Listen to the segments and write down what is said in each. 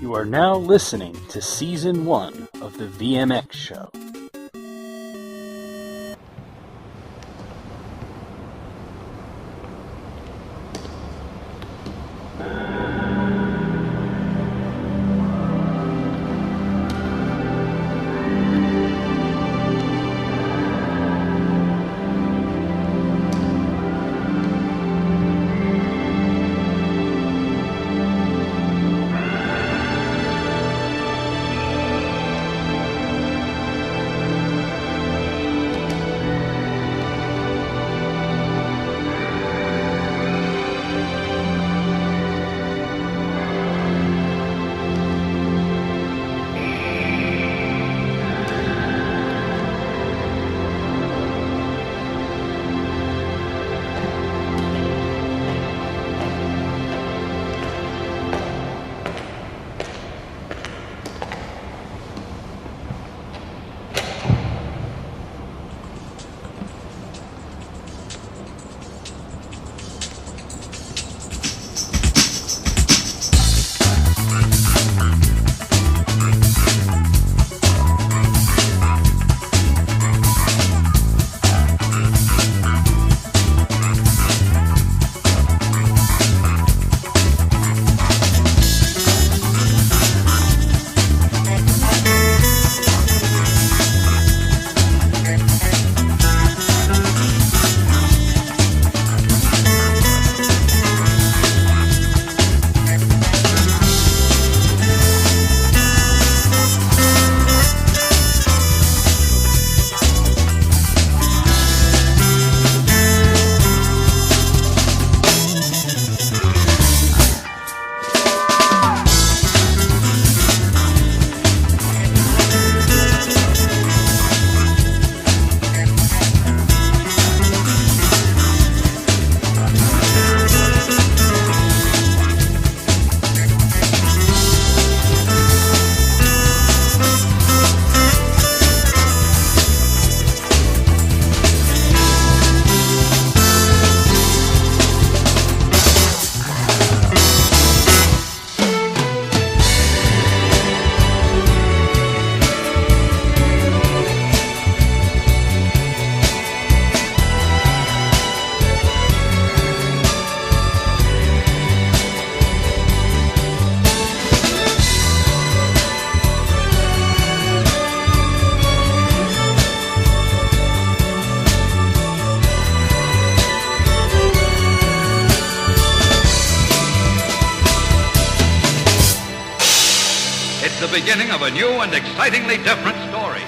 You are now listening to Season 1 of the VMX Show. The beginning of a new and excitingly different story.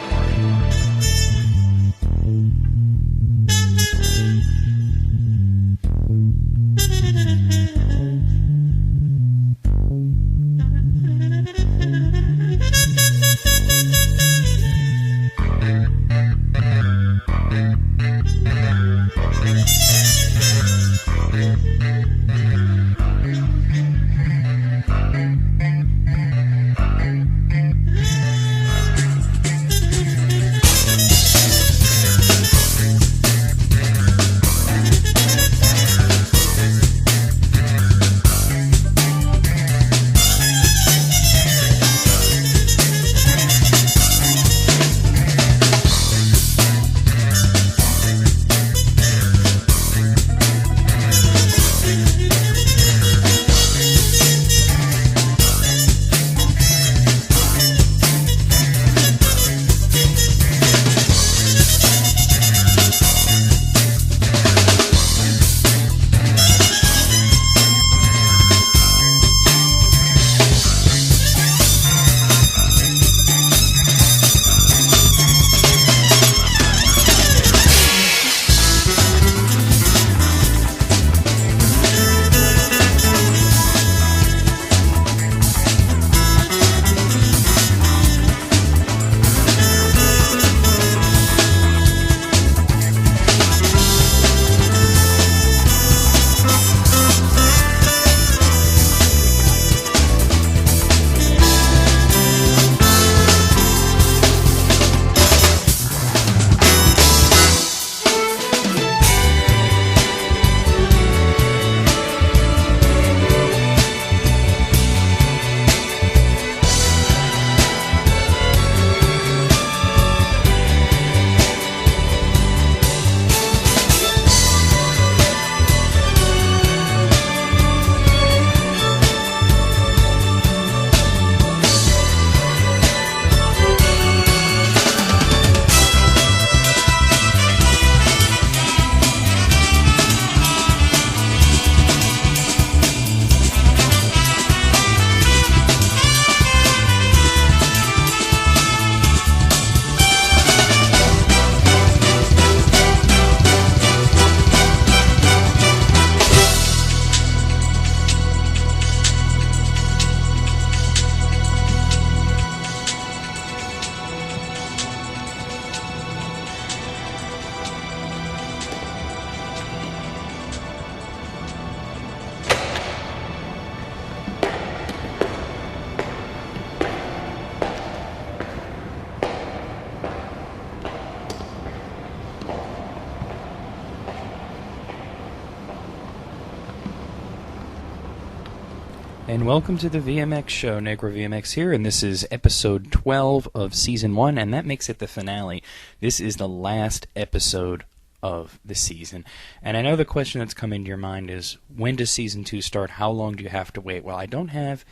And welcome to the VMX show. NecroVMX here, and this is episode 12 of season 1, and that makes it the finale. This is the last episode of the season. And I know the question that's come into your mind is, when does season 2 start? How long do you have to wait? Well, I don't have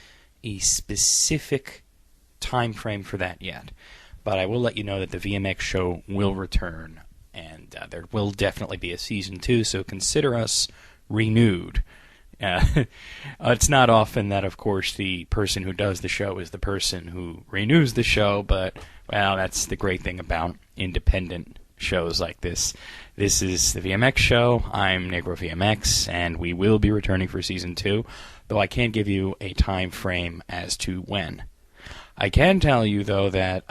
a specific time frame for that yet, but I will let you know that the VMX show will return, and there will definitely be a season 2, so consider us renewed. It's not often that, of course, the person who does the show is the person who renews the show, but, well, that's the great thing about independent shows like this. This is the VMX show. I'm NecroVMX, and we will be returning for Season 2, though I can't give you a time frame as to when. I can tell you, though, that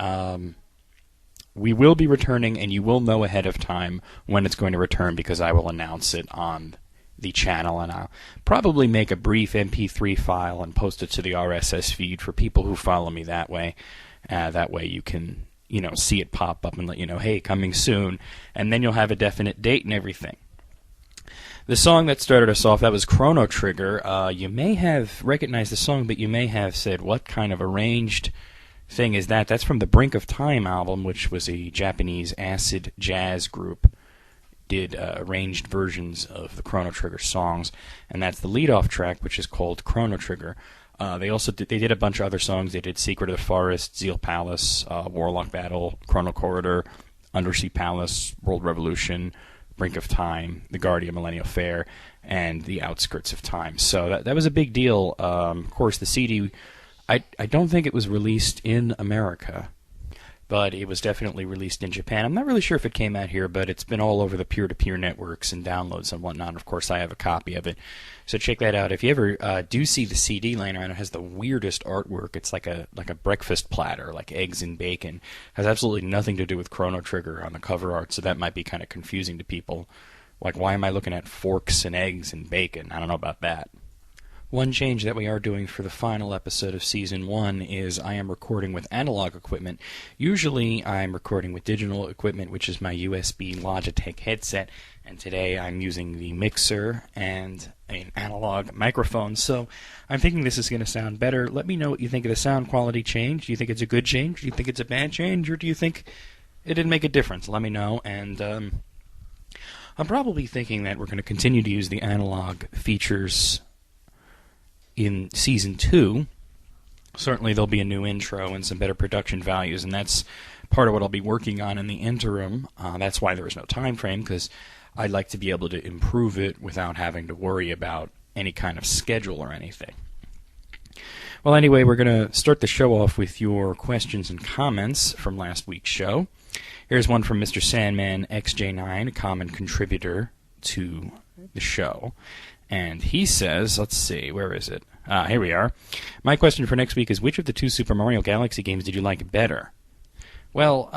we will be returning, and you will know ahead of time when it's going to return, because I will announce it on the channel, and I'll probably make a brief MP3 file and post it to the RSS feed for people who follow me that way. That way you can, see it pop up and let you know, hey, coming soon, and then you'll have a definite date and everything. The song that started us off, that was Chrono Trigger. You may have recognized the song, but you may have said, what kind of arranged thing is that? That's from the Brink of Time album, which was a Japanese acid jazz group. Did arranged versions of the Chrono Trigger songs, and that's the lead-off track, which is called Chrono Trigger. They did a bunch of other songs. They did Secret of the Forest, Zeal Palace, Warlock Battle, Chrono Corridor, Undersea Palace, World Revolution, Brink of Time, The Guardian Millennial Fair, and The Outskirts of Time. So that was a big deal. Of course, the CD, I don't think it was released in America, but it was definitely released in Japan. I'm not really sure if it came out here, but it's been all over the peer-to-peer networks and downloads and whatnot. Of course, I have a copy of it, so check that out. If you ever do see the CD laying around, it has the weirdest artwork. It's like a breakfast platter, like eggs and bacon. It has absolutely nothing to do with Chrono Trigger on the cover art, so that might be kind of confusing to people. Like, why am I looking at forks and eggs and bacon? I don't know about that. One change that we are doing for the final episode of Season 1 is I am recording with analog equipment. Usually I'm recording with digital equipment, which is my USB Logitech headset, and today I'm using the mixer and an analog microphone, so I'm thinking this is going to sound better. Let me know what you think of the sound quality change. Do you think it's a good change? Do you think it's a bad change? Or do you think it didn't make a difference? Let me know, and I'm probably thinking that we're going to continue to use the analog features in Season 2. Certainly there'll be a new intro and some better production values, and that's part of what I'll be working on in the interim. That's why there is no time frame, because I'd like to be able to improve it without having to worry about any kind of schedule or anything. Well, anyway, we're going to start the show off with your questions and comments from last week's show. Here's one from Mr. Sandman XJ9, a common contributor to the show. And he says, let's see, where is it? Here we are. My question for next week is, which of the two Super Mario Galaxy games did you like better? Well,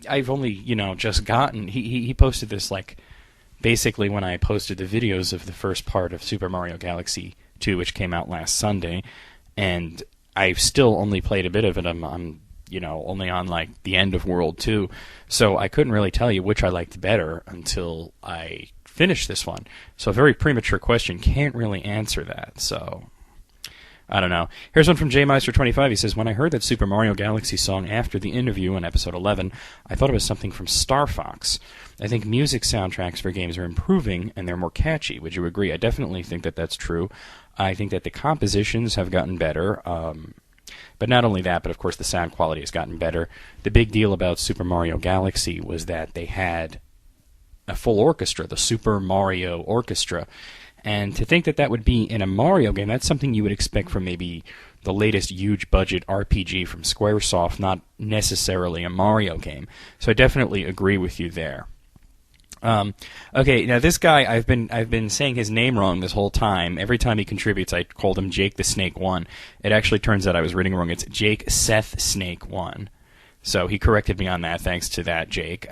I've only, just gotten... He posted this, basically when I posted the videos of the first part of Super Mario Galaxy 2, which came out last Sunday, and I've still only played a bit of it. I'm only on, the end of World 2, so I couldn't really tell you which I liked better until I finish this one. So a very premature question, can't really answer that, so I don't know. Here's one from JMeister25. He says, when I heard that Super Mario Galaxy song after the interview in episode 11, I thought it was something from Star Fox. I think music soundtracks for games are improving and they're more catchy. Would you agree? I definitely think that that's true. I think that the compositions have gotten better, but not only that, but of course the sound quality has gotten better. The big deal about Super Mario Galaxy was that they had a full orchestra, the Super Mario Orchestra. And to think that that would be in a Mario game, that's something you would expect from maybe the latest huge-budget RPG from Squaresoft, not necessarily a Mario game. So I definitely agree with you there. Okay, now this guy, I've been saying his name wrong this whole time. Every time he contributes, I called him Jake the Snake 1. It actually turns out I was reading wrong. It's Jake Seth Snake 1. So he corrected me on that. Thanks to that, Jake.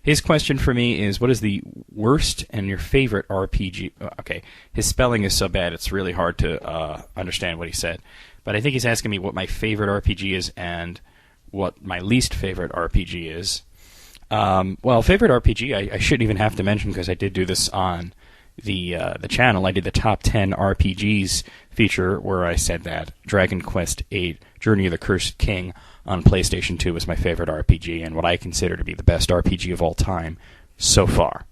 His question for me is, what is the worst and your favorite RPG? Okay, his spelling is so bad it's really hard to understand what he said. But I think he's asking me what my favorite RPG is and what my least favorite RPG is. Well, favorite RPG, I shouldn't even have to mention because I did do this on the channel, I did the top 10 RPGs feature where I said that Dragon Quest VIII: Journey of the Cursed King on PlayStation 2 was my favorite RPG and what I consider to be the best RPG of all time so far.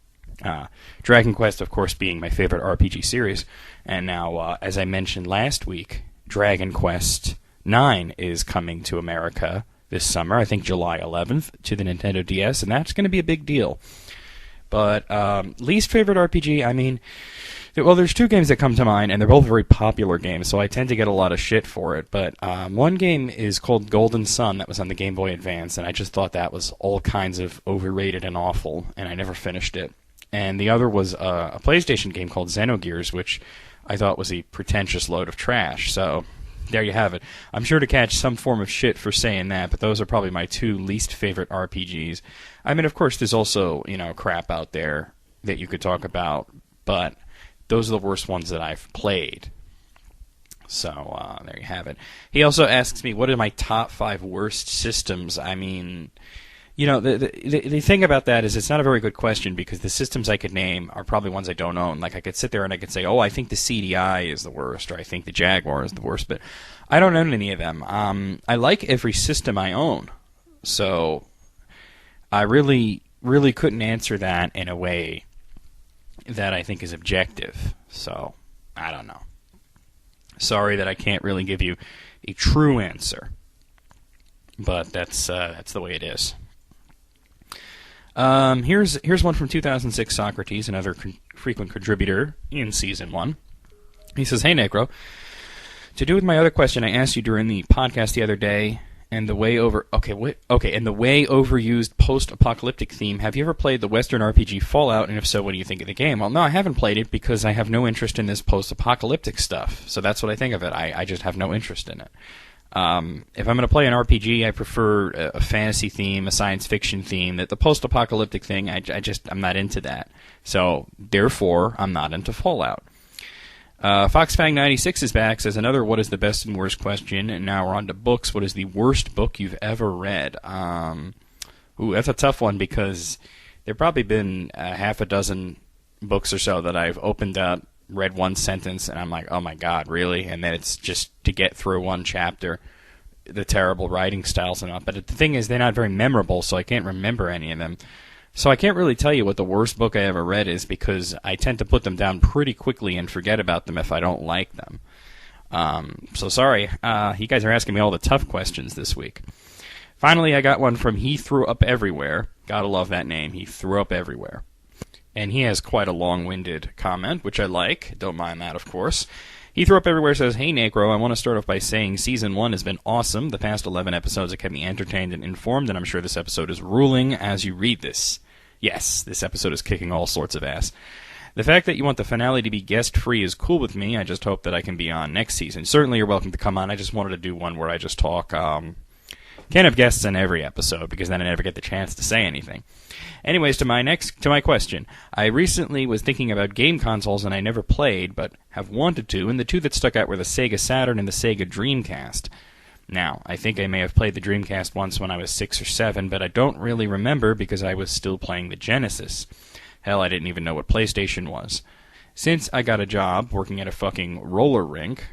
Dragon Quest, of course, being my favorite RPG series, and now, as I mentioned last week, Dragon Quest IX is coming to America this summer, I think July 11th, to the Nintendo DS, and that's going to be a big deal. But least favorite RPG, I mean, well, there's two games that come to mind, and they're both very popular games, so I tend to get a lot of shit for it. But one game is called Golden Sun, that was on the Game Boy Advance, and I just thought that was all kinds of overrated and awful, and I never finished it. And the other was a PlayStation game called Xenogears, which I thought was a pretentious load of trash. So there you have it. I'm sure to catch some form of shit for saying that, but those are probably my two least favorite RPGs. I mean, of course, there's also, crap out there that you could talk about, but those are the worst ones that I've played. So there you have it. He also asks me, what are my top 5 worst systems? I mean, the thing about that is it's not a very good question because the systems I could name are probably ones I don't own. Like, I could sit there and I could say, I think the CDI is the worst, or I think the Jaguar is the worst, but I don't own any of them. I like every system I own, so I really, really couldn't answer that in a way that I think is objective. So, I don't know. Sorry that I can't really give you a true answer, but that's the way it is. Here's one from 2006 Socrates, another frequent contributor in Season 1. He says, "Hey, Necro. To do with my other question I asked you during the podcast the other day, and the way overused post-apocalyptic theme, have you ever played the Western RPG Fallout, and if so, what do you think of the game?" Well, no, I haven't played it because I have no interest in this post-apocalyptic stuff, so that's what I think of it. I just have no interest in it. If I'm going to play an RPG, I prefer a fantasy theme, a science fiction theme. That the post-apocalyptic thing, I'm not into that. So, therefore, I'm not into Fallout. FoxFang96 is back, says another what is the best and worst question, and now we're on to books. What is the worst book you've ever read? That's a tough one because there have probably been half a dozen books or so that I've opened up, read one sentence, and I'm like, oh my god, really? And then it's just to get through one chapter, the terrible writing styles and all. But the thing is, they're not very memorable, so I can't remember any of them. So I can't really tell you what the worst book I ever read is because I tend to put them down pretty quickly and forget about them if I don't like them. So sorry, you guys are asking me all the tough questions this week. Finally, I got one from He Threw Up Everywhere. Gotta love that name, He Threw Up Everywhere. And he has quite a long-winded comment, which I like. Don't mind that, of course. He Threw Up Everywhere says, "Hey, Necro, I want to start off by saying Season 1 has been awesome. The past 11 episodes have kept me entertained and informed, and I'm sure this episode is ruling as you read this." Yes, this episode is kicking all sorts of ass. "The fact that you want the finale to be guest-free is cool with me. I just hope that I can be on next season. Certainly you're welcome to come on. I just wanted to do one where I just talk. Can't have guests in every episode because then I never get the chance to say anything. Anyways, to my question. I recently was thinking about game consoles and I never played, but have wanted to, and the two that stuck out were the Sega Saturn and the Sega Dreamcast. Now, I think I may have played the Dreamcast once when I was 6 or 7, but I don't really remember because I was still playing the Genesis. Hell, I didn't even know what PlayStation was. Since I got a job working at a fucking roller rink,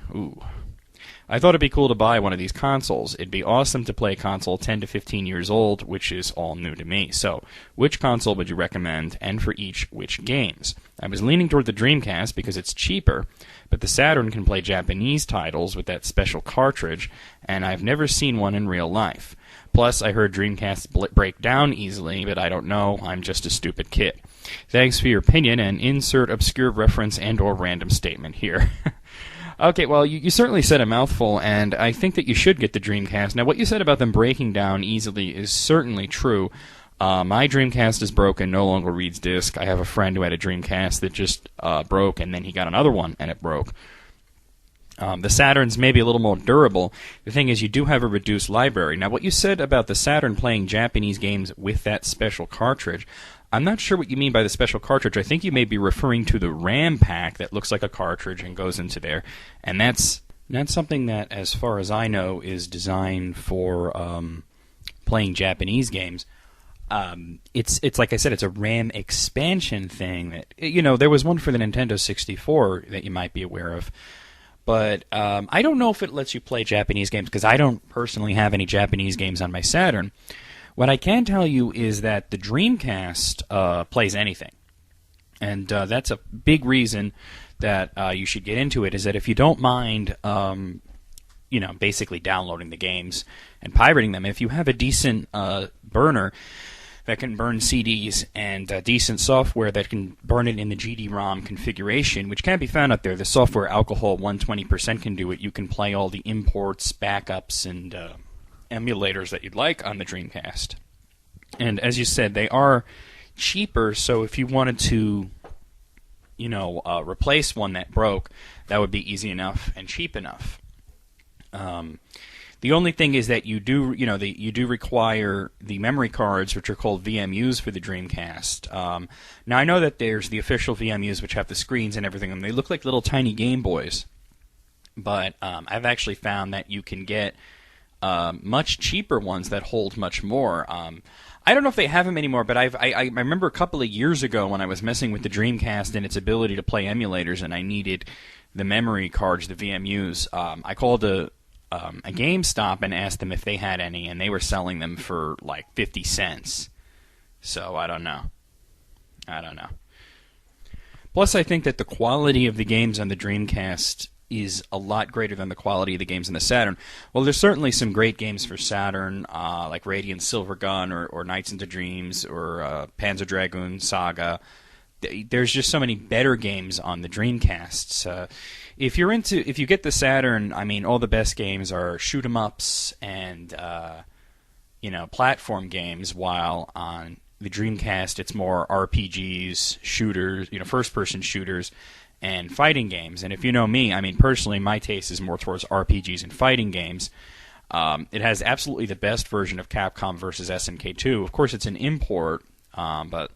I thought it'd be cool to buy one of these consoles. It'd be awesome to play a console 10 to 15 years old, which is all new to me. So, which console would you recommend, and for each, which games? I was leaning toward the Dreamcast because it's cheaper, but the Saturn can play Japanese titles with that special cartridge, and I've never seen one in real life. Plus, I heard Dreamcasts break down easily, but I don't know. I'm just a stupid kid. Thanks for your opinion, and insert obscure reference and or random statement here." Okay, well, you certainly said a mouthful, and I think that you should get the Dreamcast. Now, what you said about them breaking down easily is certainly true. My Dreamcast is broken, no longer reads disc. I have a friend who had a Dreamcast that just broke, and then he got another one, and it broke. The Saturn's maybe a little more durable. The thing is, you do have a reduced library. Now, what you said about the Saturn playing Japanese games with that special cartridge, I'm not sure what you mean by the special cartridge. I think you may be referring to the RAM pack that looks like a cartridge and goes into there. And that's something that, as far as I know, is designed for playing Japanese games. it's like I said, it's a RAM expansion thing that, there was one for the Nintendo 64 that you might be aware of. But I don't know if it lets you play Japanese games, because I don't personally have any Japanese games on my Saturn. What I can tell you is that the Dreamcast plays anything. And that's a big reason that you should get into it, is that if you don't mind, basically downloading the games and pirating them, if you have a decent burner that can burn CDs and decent software that can burn it in the GD-ROM configuration, which can be found out there, the software Alcohol 120% can do it. You can play all the imports, backups, and emulators that you'd like on the Dreamcast. And as you said, they are cheaper, so if you wanted to, replace one that broke, that would be easy enough and cheap enough. The only thing is that you do require the memory cards, which are called VMUs for the Dreamcast. Now I know that there's the official VMUs, which have the screens and everything, and they look like little tiny Game Boys. But I've actually found that you can get much cheaper ones that hold much more. I don't know if they have them anymore, but I remember a couple of years ago when I was messing with the Dreamcast and its ability to play emulators, and I needed the memory cards, the VMUs. I called a GameStop and asked them if they had any, and they were selling them for like 50 cents. So I don't know. Plus, I think that the quality of the games on the Dreamcast is a lot greater than the quality of the games in the Saturn. Well, there's certainly some great games for Saturn, like Radiant Silver Gun or Nights into Dreams or Panzer Dragoon Saga. There's just so many better games on the Dreamcasts. If you get the Saturn, I mean, all the best games are shoot 'em ups and platform games, while on the Dreamcast it's more RPGs, shooters, first-person shooters, and fighting games. And if you know me, I mean, personally, my taste is more towards RPGs and fighting games. It has absolutely the best version of Capcom versus SNK 2. Of course, it's an import, but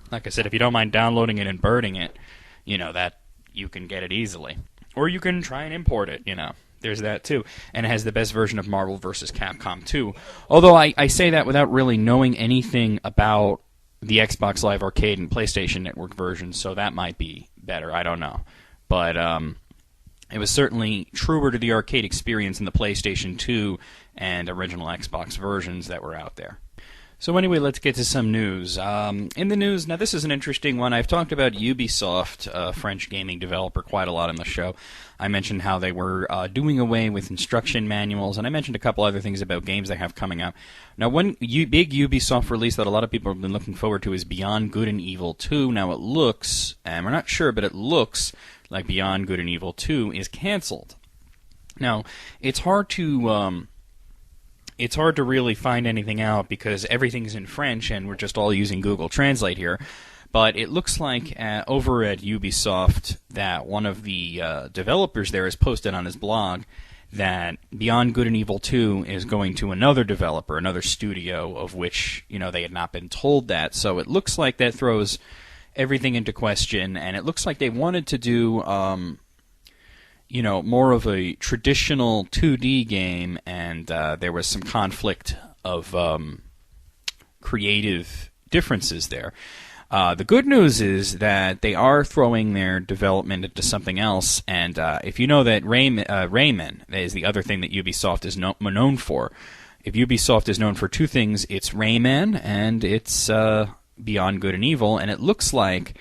like I said, if you don't mind downloading it and burning it, that you can get it easily. Or you can try and import it, There's that too. And it has the best version of Marvel vs. Capcom 2. Although I say that without really knowing anything about the Xbox Live Arcade and PlayStation Network versions, so that might be better. I don't know. But it was certainly truer to the arcade experience in the PlayStation 2 and original Xbox versions that were out there. So anyway, let's get to some news. In the news, now this is an interesting one. I've talked about Ubisoft, a French gaming developer, quite a lot on the show. I mentioned how they were doing away with instruction manuals, and I mentioned a couple other things about games they have coming out. Now, one big Ubisoft release that a lot of people have been looking forward to is Beyond Good and Evil 2. Now, it looks, and we're not sure, but it looks like Beyond Good and Evil 2 is canceled. Now, it's hard to really find anything out because everything's in French and we're just all using Google Translate here. But it looks like over at Ubisoft that one of the developers there has posted on his blog that Beyond Good and Evil 2 is going to another developer, another studio, of which they had not been told that. So it looks like that throws everything into question, and it looks like they wanted to do more of a traditional 2D game, and there was some conflict of creative differences there. The good news is that they are throwing their development into something else, and if you know that Rayman is the other thing that Ubisoft is known for. If Ubisoft is known for two things, it's Rayman and it's Beyond Good and Evil, and it looks like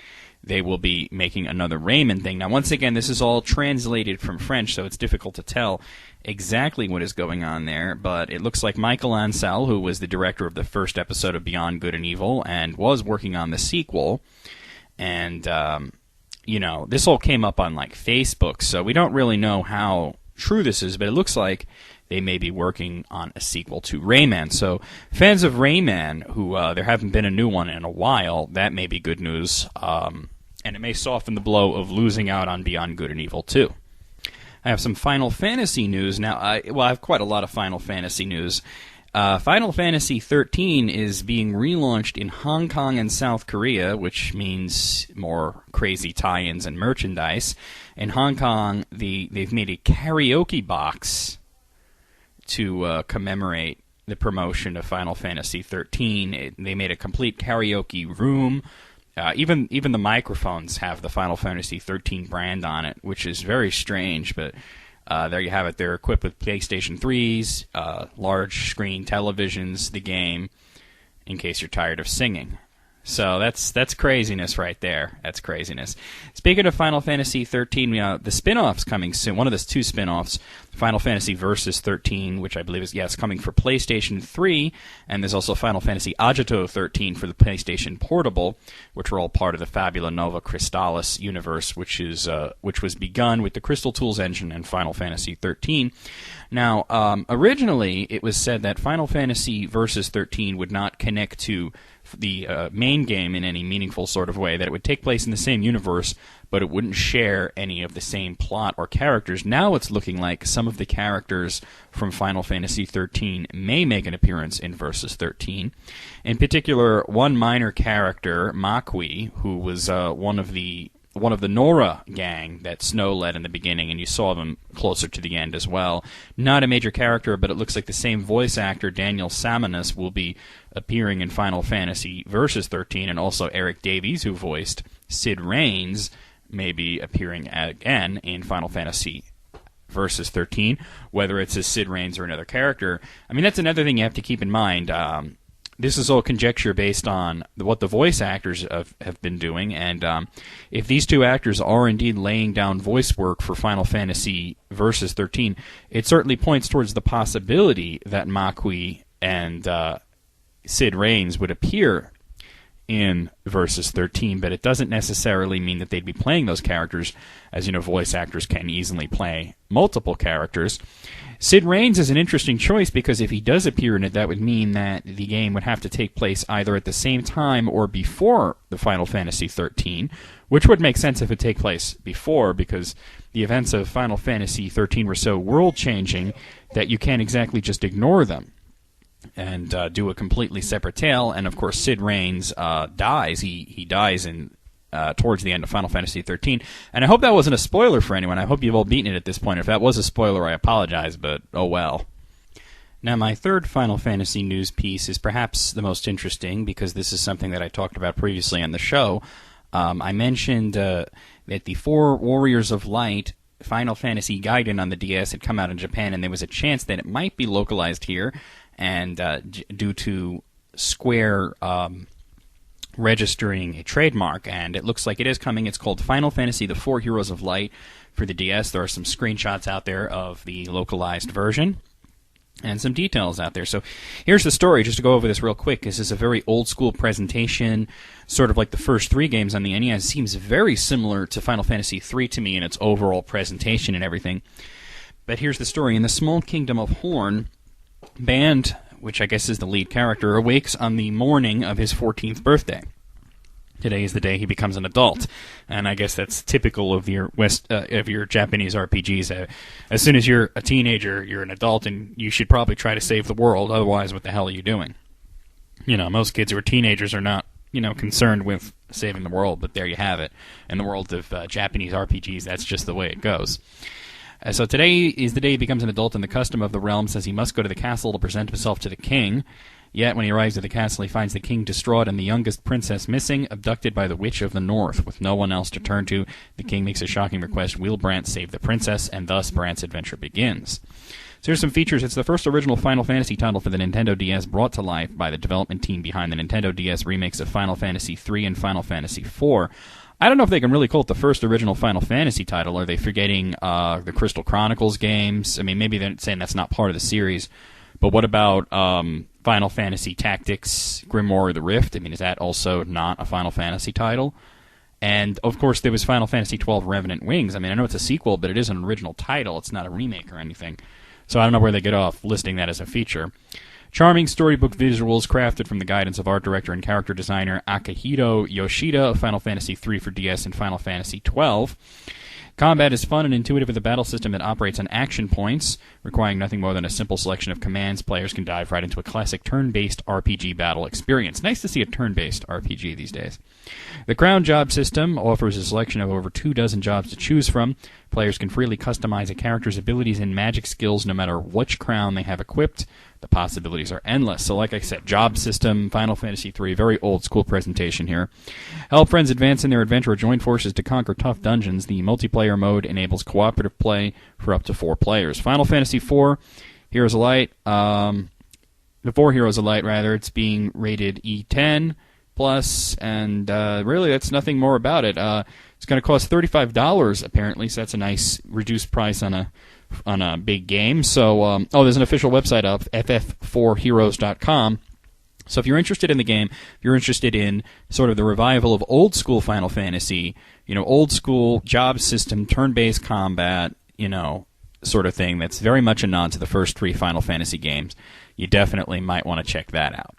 they will be making another Rayman thing. Now, once again, this is all translated from French, so it's difficult to tell exactly what is going on there, but it looks like Michael Ansel, who was the director of the first episode of Beyond Good and Evil and was working on the sequel, and, this all came up on, Facebook, so we don't really know how true this is, but it looks like they may be working on a sequel to Rayman. So, fans of Rayman, who there haven't been a new one in a while, that may be good news, and it may soften the blow of losing out on Beyond Good and Evil 2. I have some Final Fantasy news. Now, I have quite a lot of Final Fantasy news. Final Fantasy 13 is being relaunched in Hong Kong and South Korea, which means more crazy tie-ins and merchandise. In Hong Kong, they've made a karaoke box to commemorate the promotion of Final Fantasy 13. They made a complete karaoke room. Even the microphones have the Final Fantasy 13 brand on it, which is very strange, but there you have it. They're equipped with PlayStation 3s, large screen televisions, the game, in case you're tired of singing. So that's craziness right there. That's craziness. Speaking of Final Fantasy 13, the spin-off's coming soon. One of the two spin-offs, Final Fantasy Versus 13, which I believe is coming for PlayStation 3, and there's also Final Fantasy Agito 13 for the PlayStation Portable, which are all part of the Fabula Nova Crystallis universe, which was begun with the Crystal Tools engine and Final Fantasy 13. Now, originally it was said that Final Fantasy Versus 13 would not connect to the main game in any meaningful sort of way, that it would take place in the same universe, but it wouldn't share any of the same plot or characters. Now it's looking like some of the characters from Final Fantasy 13 may make an appearance in Versus 13. In particular, one minor character, Makui, who was one of the Nora gang that Snow led in the beginning, and you saw them closer to the end as well. Not a major character, but it looks like the same voice actor, Daniel Samanas, will be appearing in Final Fantasy Versus 13, and also Eric Davies, who voiced Sid Raines, may be appearing again in Final Fantasy Versus 13, whether it's as Sid Raines or another character. I mean, that's another thing you have to keep in mind. This is all conjecture based on what the voice actors have been doing, and if these two actors are indeed laying down voice work for Final Fantasy Versus 13, it certainly points towards the possibility that Makui and Sid Raines would appear in Versus 13, but it doesn't necessarily mean that they'd be playing those characters, as you know, voice actors can easily play multiple characters. Sid Raines is an interesting choice because if he does appear in it, that would mean that the game would have to take place either at the same time or before the Final Fantasy 13, which would make sense if it take place before, because the events of Final Fantasy 13 were so world-changing that you can't exactly just ignore them and do a completely separate tale. And of course, Sid Raines dies. He dies in towards the end of Final Fantasy 13. And I hope that wasn't a spoiler for anyone. I hope you've all beaten it at this point. If that was a spoiler, I apologize, but oh well. Now, my third Final Fantasy news piece is perhaps the most interesting, because this is something that I talked about previously on the show. I mentioned that the 4 Warriors of Light Final Fantasy Gaiden on the DS had come out in Japan, and there was a chance that it might be localized here, and due to Square registering a trademark, and it looks like it is coming. It's called Final Fantasy The 4 Heroes of Light for the DS. There are some screenshots out there of the localized version and some details out there. So here's the story, just to go over this real quick. This is a very old-school presentation, sort of like the first 3 games on the NES. It seems very similar to Final Fantasy 3 to me in its overall presentation and everything. But here's the story. In the small kingdom of Horn, Band, which I guess is the lead character, awakes on the morning of his 14th birthday. Today is the day he becomes an adult, and I guess that's typical of your Japanese RPGs. As soon as you're a teenager, you're an adult, and you should probably try to save the world. Otherwise, what the hell are you doing? You know, most kids who are teenagers are not, concerned with saving the world. But there you have it. In the world of Japanese RPGs, that's just the way it goes. So today is the day he becomes an adult, and the custom of the realm says he must go to the castle to present himself to the king. Yet, when he arrives at the castle, he finds the king distraught and the youngest princess missing, abducted by the Witch of the North. With no one else to turn to, the king makes a shocking request: will Brant save the princess? And thus Brant's adventure begins. So here's some features. It's the first original Final Fantasy title for the Nintendo DS, brought to life by the development team behind the Nintendo DS remakes of Final Fantasy III and Final Fantasy IV. I don't know if they can really call it the first original Final Fantasy title. Are they forgetting the Crystal Chronicles games? I mean, maybe they're saying that's not part of the series. But what about Final Fantasy Tactics Grimoire of the Rift? I mean, is that also not a Final Fantasy title? And, of course, there was Final Fantasy XII Revenant Wings. I mean, I know it's a sequel, but it is an original title. It's not a remake or anything. So I don't know where they get off listing that as a feature. Charming storybook visuals crafted from the guidance of art director and character designer Akihiro Yoshida of Final Fantasy III for DS and Final Fantasy XII. Combat is fun and intuitive with a battle system that operates on action points, requiring nothing more than a simple selection of commands. Players can dive right into a classic turn-based RPG battle experience. Nice to see a turn-based RPG these days. The Crown Job system offers a selection of over 24 jobs to choose from. Players can freely customize a character's abilities and magic skills no matter which crown they have equipped. The possibilities are endless. So like I said, job system, Final Fantasy III, very old school presentation here. Help friends advance in their adventure or join forces to conquer tough dungeons. The multiplayer mode enables cooperative play for up to 4 players. Final Fantasy IV, Heroes of Light, before Heroes of Light, rather, it's being rated E10 plus, and really that's nothing more about it. It's going to cost $35 apparently, so that's a nice reduced price on a big game. So, there's an official website up, ff4heroes.com. So if you're interested in the game, if you're interested in sort of the revival of old school Final Fantasy, old school job system, turn-based combat, sort of thing that's very much a nod to the first 3 Final Fantasy games, you definitely might want to check that out.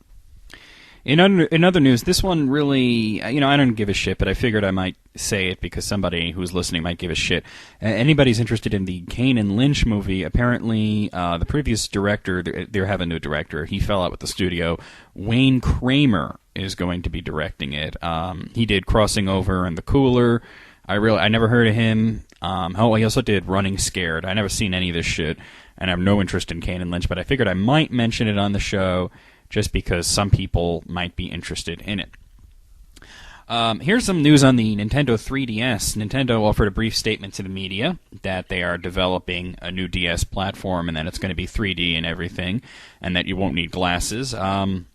In other news, this one really, I don't give a shit, but I figured I might say it because somebody who's listening might give a shit. Anybody's interested in the Kane and Lynch movie, apparently the previous director, they have a new director, he fell out with the studio. Wayne Kramer is going to be directing it. He did Crossing Over and The Cooler. I never heard of him. He also did Running Scared. I never seen any of this shit, and I have no interest in Kane and Lynch, but I figured I might mention it on the show just because some people might be interested in it. Here's some news on the Nintendo 3DS. Nintendo offered a brief statement to the media that they are developing a new DS platform and that it's going to be 3D and everything, and that you won't need glasses. And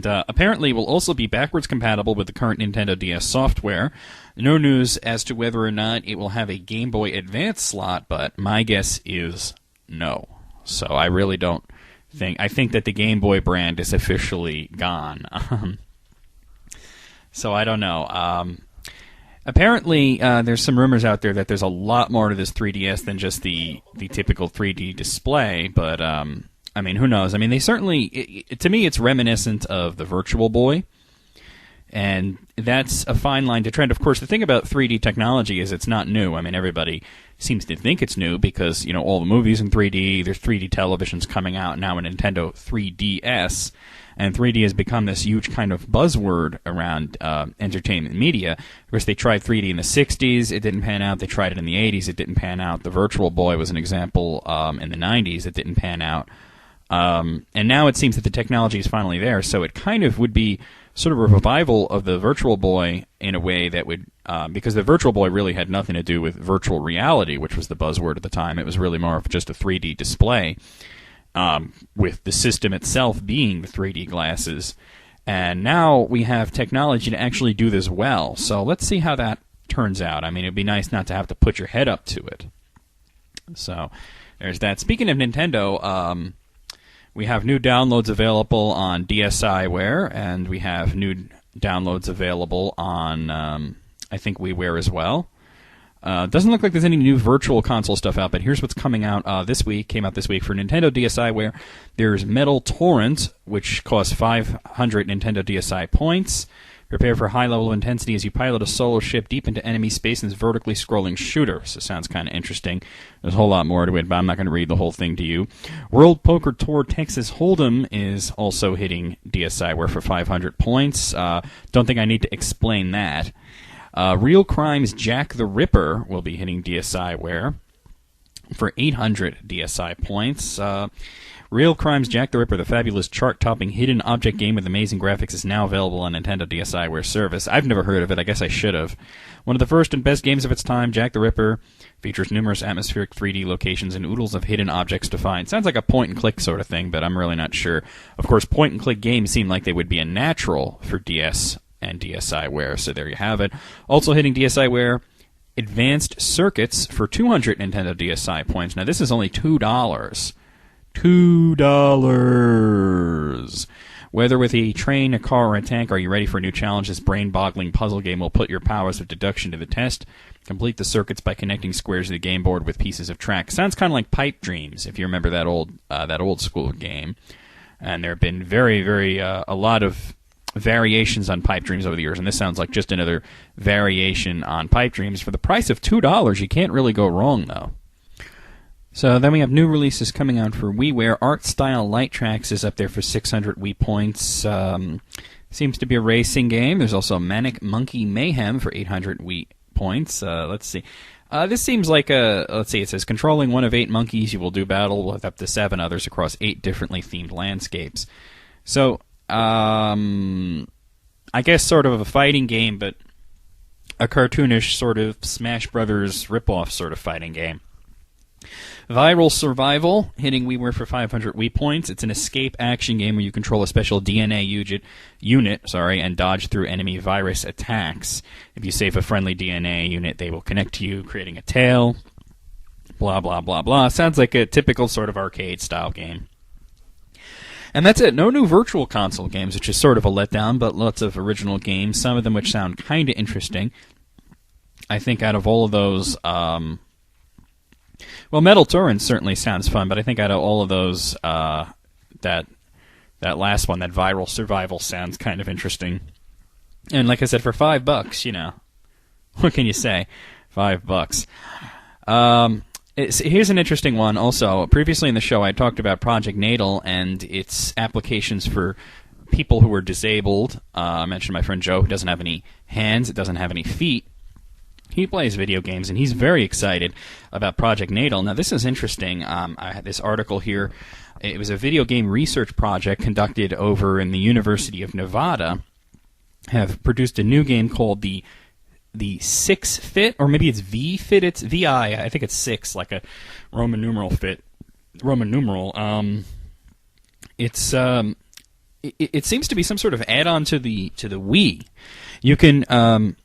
apparently will also be backwards compatible with the current Nintendo DS software. No news as to whether or not it will have a Game Boy Advance slot, but my guess is no. So I really don't I think that the Game Boy brand is officially gone. So I don't know. Apparently, there's some rumors out there that there's a lot more to this 3DS than just the typical 3D display, but who knows? They certainly, to me, it's reminiscent of the Virtual Boy, and that's a fine line to tread. Of course, the thing about 3D technology is it's not new. Everybody seems to think it's new because, all the movies in 3D, there's 3D televisions coming out now, a Nintendo 3DS, and 3D has become this huge kind of buzzword around entertainment media. Of course, they tried 3D in the 60s, it didn't pan out. They tried it in the 80s, it didn't pan out. The Virtual Boy was an example in the 90s, it didn't pan out. And now it seems that the technology is finally there, so it kind of would be sort of a revival of the Virtual Boy in a way that would, because the Virtual Boy really had nothing to do with virtual reality, which was the buzzword at the time. It was really more of just a 3D display, with the system itself being the 3D glasses. And now we have technology to actually do this well. So let's see how that turns out. It'd be nice not to have to put your head up to it. So there's that. Speaking of Nintendo, we have new downloads available on DSiWare, and we have new downloads available on, I think, WiiWare as well. Doesn't look like there's any new virtual console stuff out, but here's what's coming out this week, came out this week for Nintendo DSiWare. There's Metal Torrent, which costs 500 Nintendo DSi points. Prepare for high level of intensity as you pilot a solo ship deep into enemy space in this vertically scrolling shooter. So it sounds kind of interesting. There's a whole lot more to it, but I'm not going to read the whole thing to you. World Poker Tour Texas Hold'em is also hitting DSiWare for 500 points. Don't think I need to explain that. Real Crimes Jack the Ripper will be hitting DSiWare for 800 DSi points. Real Crimes Jack the Ripper, the fabulous chart-topping hidden object game with amazing graphics, is now available on Nintendo DSiWare service. I've never heard of it. I guess I should have. One of the first and best games of its time, Jack the Ripper features numerous atmospheric 3D locations and oodles of hidden objects to find. Sounds like a point-and-click sort of thing, but I'm really not sure. Of course, point-and-click games seem like they would be a natural for DS and DSiWare, so there you have it. Also hitting DSiWare, Advanced Circuits for 200 Nintendo DSi points. Now, this is only $2. $2. Whether with a train, a car, or a tank, are you ready for a new challenge? This brain-boggling puzzle game will put your powers of deduction to the test. Complete the circuits by connecting squares to the game board with pieces of track. Sounds kind of like Pipe Dreams, if you remember that old school game. And there have been a lot of variations on Pipe Dreams over the years, and this sounds like just another variation on Pipe Dreams. For the price of $2, you can't really go wrong, though. So then we have new releases coming out for WiiWare. Art Style Light Tracks is up there for 600 Wii points. Seems to be a racing game. There's also Manic Monkey Mayhem for 800 Wii points. Let's see. This seems like let's see, it says, controlling one of 8 monkeys, you will do battle with up to 7 others across 8 differently themed landscapes. So, I guess sort of a fighting game, but a cartoonish sort of Smash Brothers ripoff sort of fighting game. Viral Survival, hitting WiiWare for 500 Wii points. It's an escape action game where you control a special DNA unit, and dodge through enemy virus attacks. If you save a friendly DNA unit, they will connect to you, creating a tail. Blah, blah, blah, blah. Sounds like a typical sort of arcade-style game. And that's it. No new virtual console games, which is sort of a letdown, but lots of original games, some of them which sound kind of interesting. I think out of all of those... Well, Metal Torrent certainly sounds fun, but I think out of all of those, that last one, that Viral Survival, sounds kind of interesting. And like I said, for $5, what can you say? $5. Here's an interesting one also. Previously in the show, I talked about Project Natal and its applications for people who are disabled. I mentioned my friend Joe, who doesn't have any hands, doesn't have any feet. He plays video games, and he's very excited about Project Natal. Now, this is interesting. I had this article here. It was a video game research project conducted over in the University of Nevada. Have produced a new game called the 6-Fit, or maybe it's V-Fit. It's V-I. I think it's 6, like a Roman numeral fit. Roman numeral. It seems to be some sort of add-on to the Wii. You can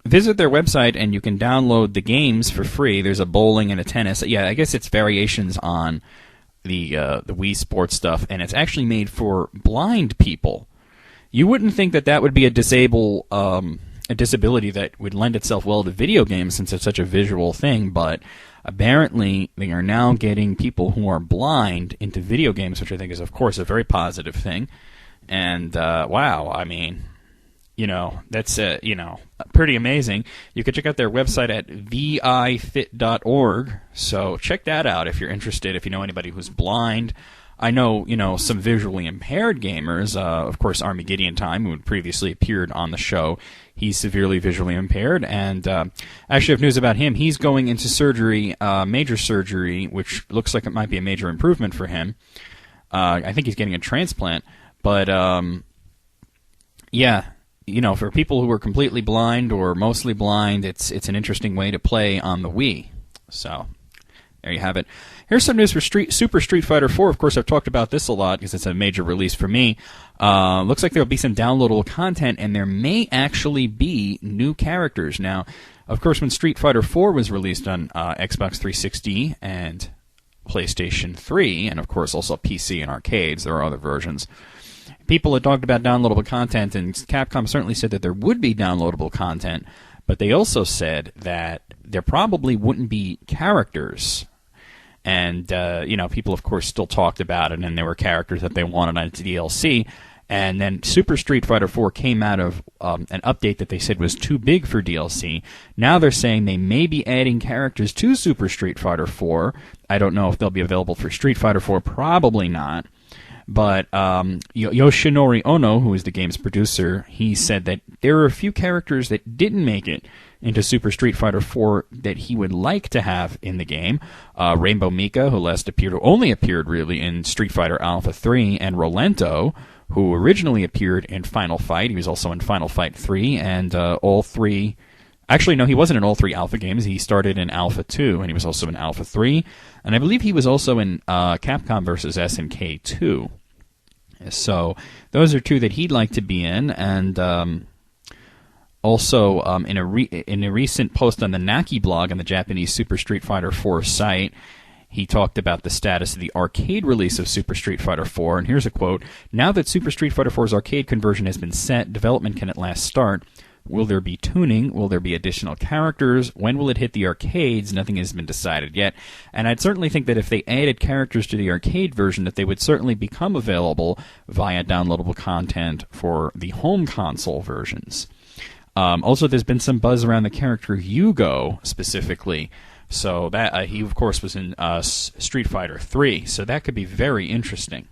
visit their website and you can download the games for free. There's a bowling and a tennis. Yeah, I guess it's variations on the Wii Sports stuff, and it's actually made for blind people. You wouldn't think that would be a disability that would lend itself well to video games since it's such a visual thing, but apparently they are now getting people who are blind into video games, which I think is, of course, a very positive thing. And, wow, I mean... that's, pretty amazing. You can check out their website at vifit.org, so check that out if you're interested, if you know anybody who's blind. I know, some visually impaired gamers, of course, Armageddon Time, who had previously appeared on the show. He's severely visually impaired, and actually I have news about him. He's going into surgery, major surgery, which looks like it might be a major improvement for him. I think he's getting a transplant, but, yeah... for people who are completely blind or mostly blind, it's an interesting way to play on the Wii. So, there you have it. Here's some news for Super Street Fighter 4. Of course, I've talked about this a lot because it's a major release for me. Looks like there will be some downloadable content, and there may actually be new characters. Now, of course, when Street Fighter 4 was released on Xbox 360 and PlayStation 3, and of course also PC and arcades, there are other versions, people had talked about downloadable content, and Capcom certainly said that there would be downloadable content, but they also said that there probably wouldn't be characters. And, people, of course, still talked about it, and there were characters that they wanted on DLC. And then Super Street Fighter 4 came out of an update that they said was too big for DLC. Now they're saying they may be adding characters to Super Street Fighter 4. I don't know if they'll be available for Street Fighter 4. Probably not. But Yoshinori Ono, who is the game's producer, he said that there are a few characters that didn't make it into Super Street Fighter 4 that he would like to have in the game. Rainbow Mika, who only appeared really in Street Fighter Alpha 3, and Rolento, who originally appeared in Final Fight. He was also in Final Fight 3, and all three... Actually, no, he wasn't in all 3 Alpha games. He started in Alpha 2, and he was also in Alpha 3. And I believe he was also in Capcom vs. SNK 2. So those are 2 that he'd like to be in. And also, in a recent post on the Naki blog on the Japanese Super Street Fighter 4 site, he talked about the status of the arcade release of Super Street Fighter 4. And here's a quote. "Now that Super Street Fighter 4's arcade conversion has been set, development can at last start. Will there be tuning? Will there be additional characters? When will it hit the arcades? Nothing has been decided yet." And I'd certainly think that if they added characters to the arcade version, that they would certainly become available via downloadable content for the home console versions. Also, there's been some buzz around the character Yugo, specifically. So that he, of course, was in Street Fighter 3. So that could be very interesting.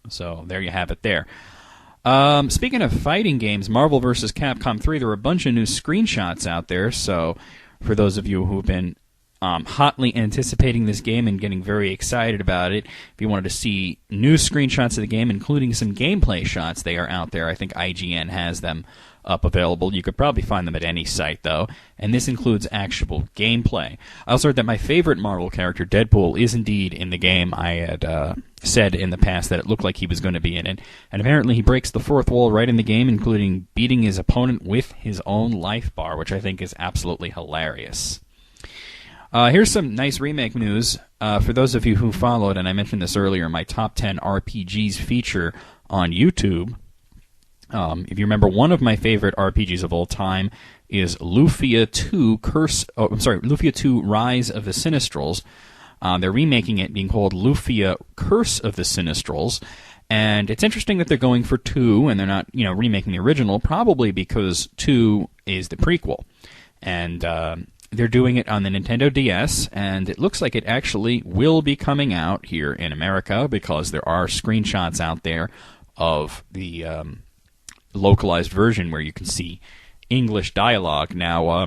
So there you have it there. Speaking of fighting games, Marvel vs. Capcom 3, there were a bunch of new screenshots out there. So for those of you who've been hotly anticipating this game and getting very excited about it. If you wanted to see new screenshots of the game, including some gameplay shots, they are out there. I think IGN has them up available. You could probably find them at any site, though. And this includes actual gameplay. I also heard that my favorite Marvel character, Deadpool, is indeed in the game. I had said in the past that it looked like he was going to be in it. And apparently he breaks the fourth wall right in the game, including beating his opponent with his own life bar, which I think is absolutely hilarious. Here's some nice remake news. For those of you who followed, and I mentioned this earlier, my Top 10 RPGs feature on YouTube. If you remember, one of my favorite RPGs of all time is Lufia 2 Lufia 2 Rise of the Sinistrals. They're remaking it, being called Lufia Curse of the Sinistrals. And it's interesting that they're going for 2, and they're not, remaking the original, probably because 2 is the prequel. And they're doing it on the Nintendo DS, and it looks like it actually will be coming out here in America because there are screenshots out there of the localized version where you can see English dialogue. Now,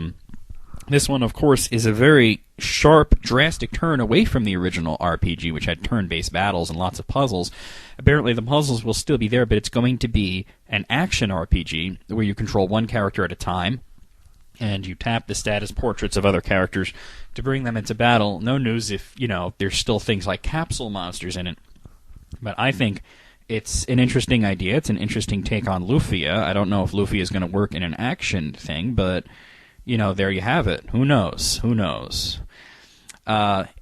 this one, of course, is a very sharp, drastic turn away from the original RPG, which had turn-based battles and lots of puzzles. Apparently, the puzzles will still be there, but it's going to be an action RPG where you control one character at a time, and you tap the status portraits of other characters to bring them into battle. No news if, there's still things like capsule monsters in it. But I think it's an interesting idea. It's an interesting take on Lufia. I don't know if Lufia is going to work in an action thing, but, there you have it. Who knows?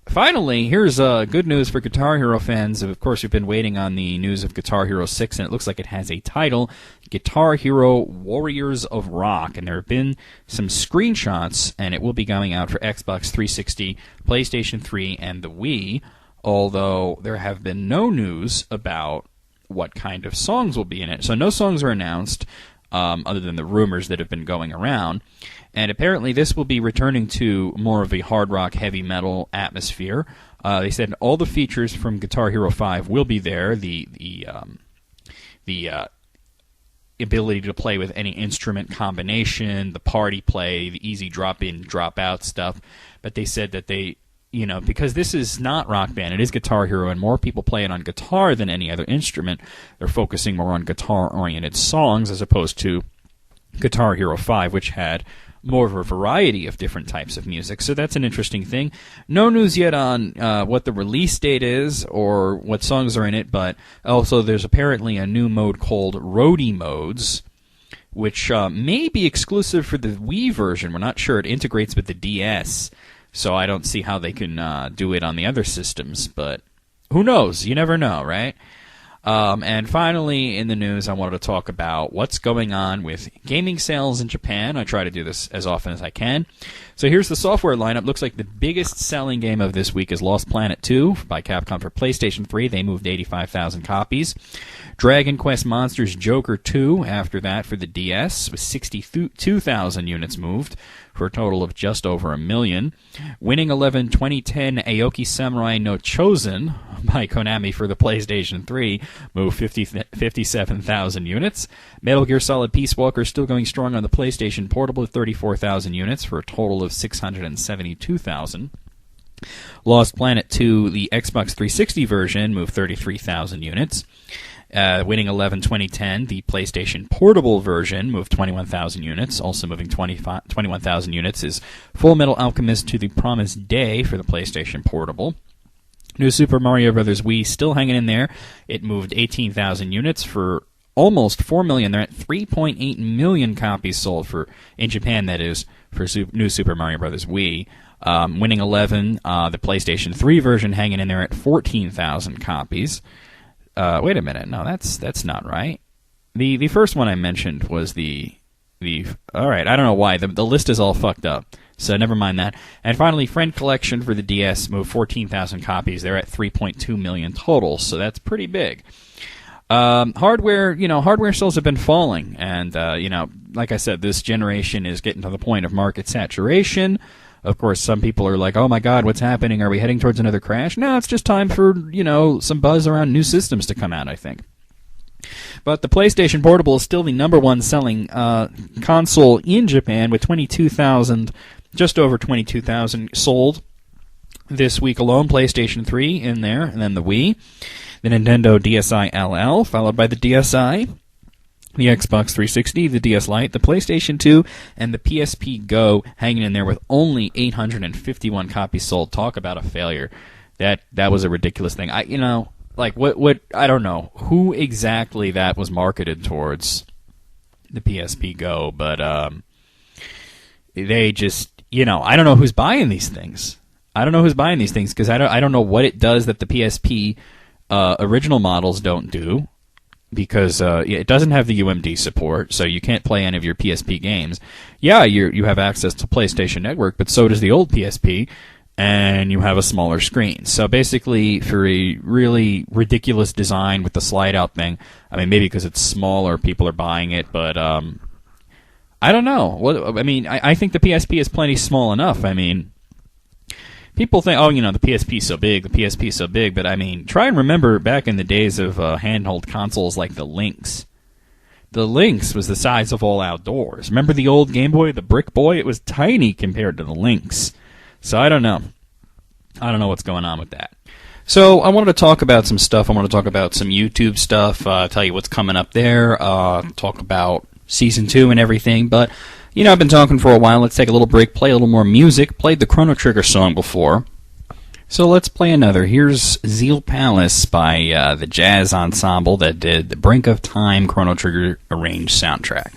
Finally, here's good news for Guitar Hero fans. Of course, we've been waiting on the news of Guitar Hero 6, and it looks like it has a title, Guitar Hero Warriors of Rock. And there have been some screenshots, and it will be going out for Xbox 360, PlayStation 3, and the Wii, although there have been no news about what kind of songs will be in it. So no songs are announced, other than the rumors that have been going around. And apparently this will be returning to more of a hard rock, heavy metal atmosphere. They said all the features from Guitar Hero 5 will be there. The ability to play with any instrument combination, the party play, the easy drop-in, drop-out stuff. But they said that they, because this is not Rock Band, it is Guitar Hero, and more people play it on guitar than any other instrument, they're focusing more on guitar-oriented songs as opposed to Guitar Hero 5, which had more of a variety of different types of music. So that's an interesting thing. No news yet on what the release date is or what songs are in it, but also there's apparently a new mode called Roadie Modes, which may be exclusive for the Wii version. We're not sure. It integrates with the DS, so I don't see how they can do it on the other systems, but who knows? You never know, right? And finally, in the news, I wanted to talk about what's going on with gaming sales in Japan. I try to do this as often as I can. So here's the software lineup. Looks like the biggest selling game of this week is Lost Planet 2 by Capcom for PlayStation 3. They moved 85,000 copies. Dragon Quest Monsters Joker 2, after that for the DS, with 62,000 units moved, for a total of just over 1 million. Winning 11 2010 Aoki Samurai no Chosen by Konami for the PlayStation 3 moved 57,000 units. Metal Gear Solid Peace Walker still going strong on the PlayStation Portable with 34,000 units for a total of 672,000. Lost Planet 2, the Xbox 360 version, moved 33,000 units. Winning 11 2010, the PlayStation Portable version moved 21,000 units. Also moving 21,000 units is Full Metal Alchemist to the Promised Day for the PlayStation Portable. New Super Mario Bros. Wii still hanging in there. It moved 18,000 units for almost 4 million. They're at 3.8 million copies sold in Japan, that is, for New Super Mario Bros. Wii. Winning 11, the PlayStation 3 version hanging in there at 14,000 copies. Wait a minute. No, that's not right. The first one I mentioned was the all right, I don't know why. The list is all fucked up. So never mind that. And finally, Friend Collection for the DS moved 14,000 copies. They're at 3.2 million total, so that's pretty big. Hardware sales have been falling, and like I said, this generation is getting to the point of market saturation. Of course, some people are like, oh my god, what's happening? Are we heading towards another crash? No, it's just time for, some buzz around new systems to come out, I think. But the PlayStation Portable is still the number one selling console in Japan with 22,000 just over 22,000 sold this week alone. PlayStation 3 in there, and then the Wii, the Nintendo DSi LL, followed by the DSi, the Xbox 360, the DS Lite, the PlayStation 2, and the PSP Go hanging in there with only 851 copies sold. Talk about a failure. That was a ridiculous thing. I don't know who exactly that was marketed towards, the PSP Go, but they just, I don't know who's buying these things. I don't know who's buying these things because I don't know what it does that the PSP original models don't do. Because it doesn't have the UMD support, so you can't play any of your PSP games. Yeah, you have access to PlayStation Network, but so does the old PSP, and you have a smaller screen. So basically, for a really ridiculous design with the slide-out thing, I mean, maybe because it's smaller, people are buying it, but I don't know. I think the PSP is plenty small enough. I mean, people think, the PSP's so big, but I mean, try and remember back in the days of handheld consoles like the Lynx. The Lynx was the size of All Outdoors. Remember the old Game Boy, the Brick Boy? It was tiny compared to the Lynx. So I don't know. I don't know what's going on with that. So I wanted to talk about some stuff. I want to talk about some YouTube stuff, tell you what's coming up there, talk about Season 2 and everything, but I've been talking for a while. Let's take a little break, play a little more music. Played the Chrono Trigger song before, so let's play another. Here's Zeal Palace by the jazz ensemble that did the Brink of Time Chrono Trigger arranged soundtrack.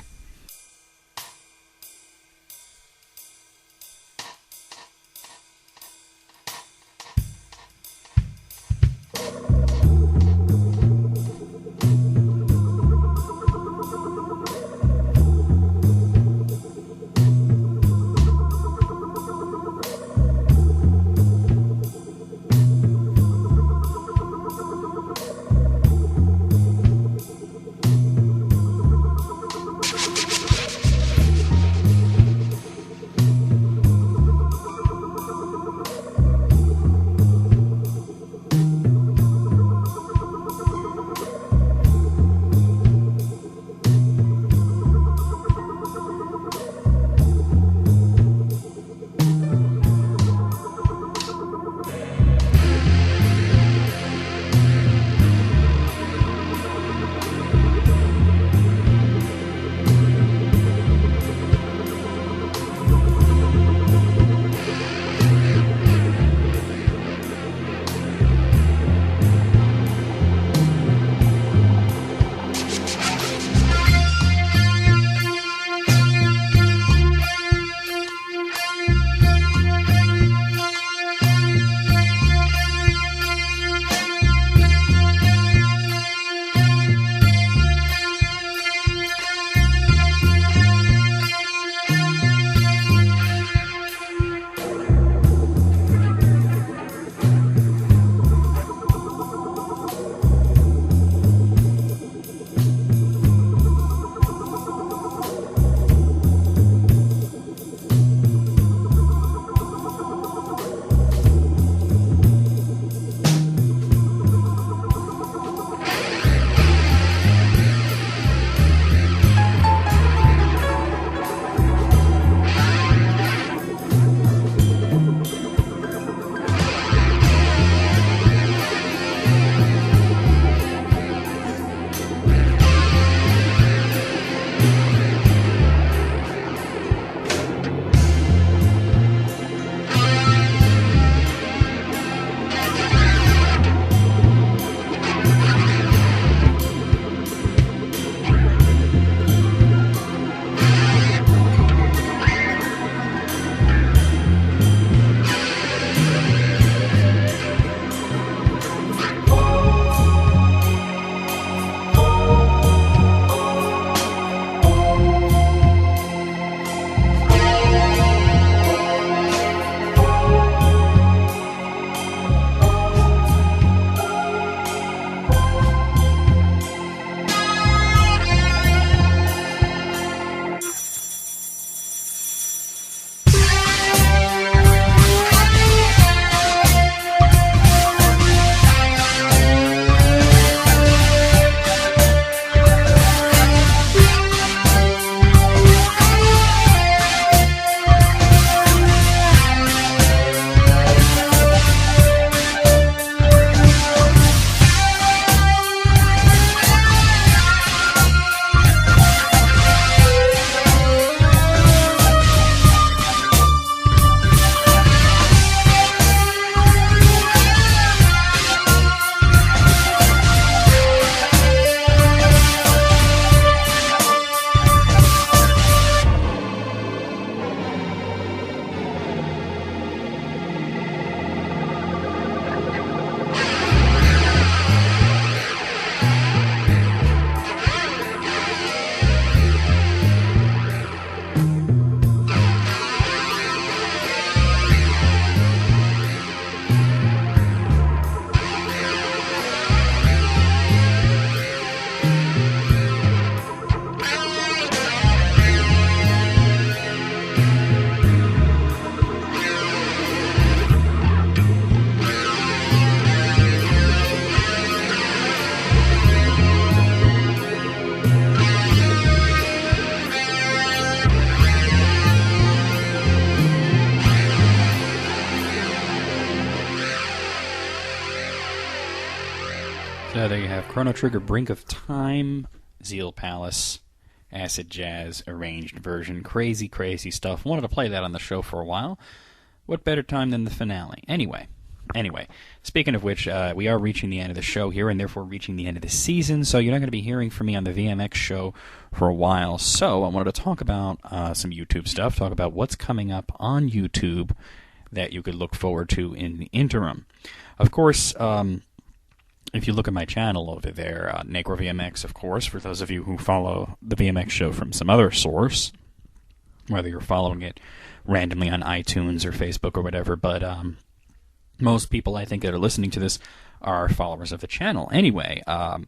So there you have Chrono Trigger, Brink of Time, Zeal Palace, Acid Jazz, arranged version. Crazy, crazy stuff. Wanted to play that on the show for a while. What better time than the finale? Anyway, speaking of which, we are reaching the end of the show here, and therefore reaching the end of the season, so you're not going to be hearing from me on the VMX show for a while. So I wanted to talk about some YouTube stuff, talk about what's coming up on YouTube that you could look forward to in the interim. Of course, if you look at my channel over there, NecroVMX, of course, for those of you who follow the VMX show from some other source, whether you're following it randomly on iTunes or Facebook or whatever, but most people, I think, that are listening to this are followers of the channel. Anyway, I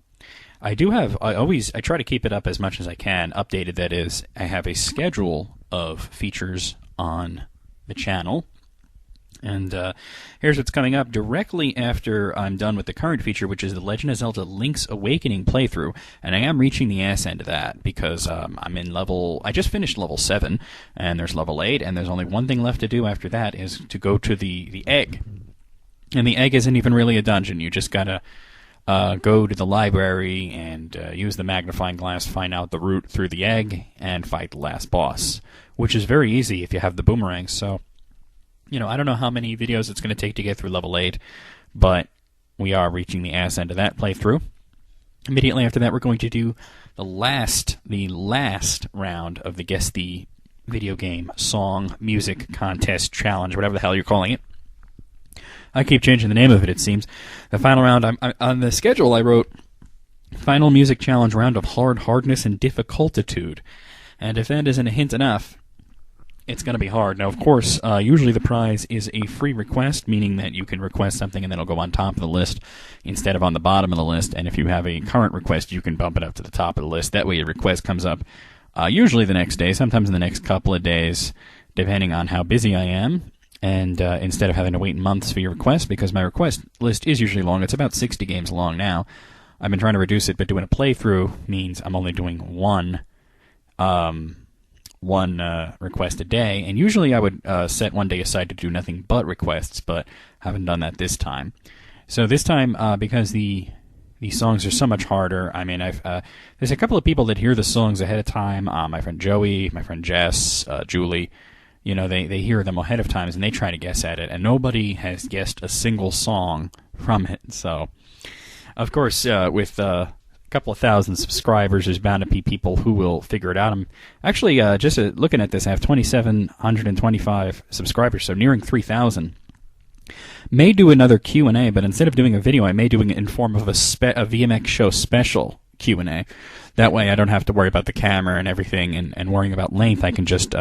try to keep it up as much as I can, updated that is. I have a schedule of features on the channel. And here's what's coming up directly after I'm done with the current feature, which is the Legend of Zelda Link's Awakening playthrough. And I am reaching the ass end of that because I just finished level 7, and there's level 8, and there's only one thing left to do after that is to go to the egg. And the egg isn't even really a dungeon. You just gotta go to the library and use the magnifying glass, find out the route through the egg, and fight the last boss, which is very easy if you have the boomerang. So, I don't know how many videos it's going to take to get through level 8, but we are reaching the ass end of that playthrough. Immediately after that, we're going to do the last round of the Guess the Video Game Song Music Contest Challenge, whatever the hell you're calling it. I keep changing the name of it, it seems. The final round, on the schedule I wrote, Final Music Challenge Round of Hardness and Difficultitude. And if that isn't a hint enough, it's going to be hard. Now, of course, usually the prize is a free request, meaning that you can request something and then it'll go on top of the list instead of on the bottom of the list. And if you have a current request, you can bump it up to the top of the list. That way your request comes up usually the next day, sometimes in the next couple of days, depending on how busy I am. And instead of having to wait months for your request, because my request list is usually long. It's about 60 games long now. I've been trying to reduce it, but doing a playthrough means I'm only doing one request a day, and usually I would set one day aside to do nothing but requests, but haven't done that this time. So this time, because these songs are so much harder, there's a couple of people that hear the songs ahead of time, my friend Joey, my friend Jess, Julie, they hear them ahead of time, and they try to guess at it, and nobody has guessed a single song from it. So, of course, with couple of thousand subscribers, there's bound to be people who will figure it out. I'm actually just looking at this. I have 2,725 subscribers, so nearing 3,000. May do another Q&A, but instead of doing a video, I may do it in form of a VMX show special Q&A. That way, I don't have to worry about the camera and everything, and worrying about length. I can just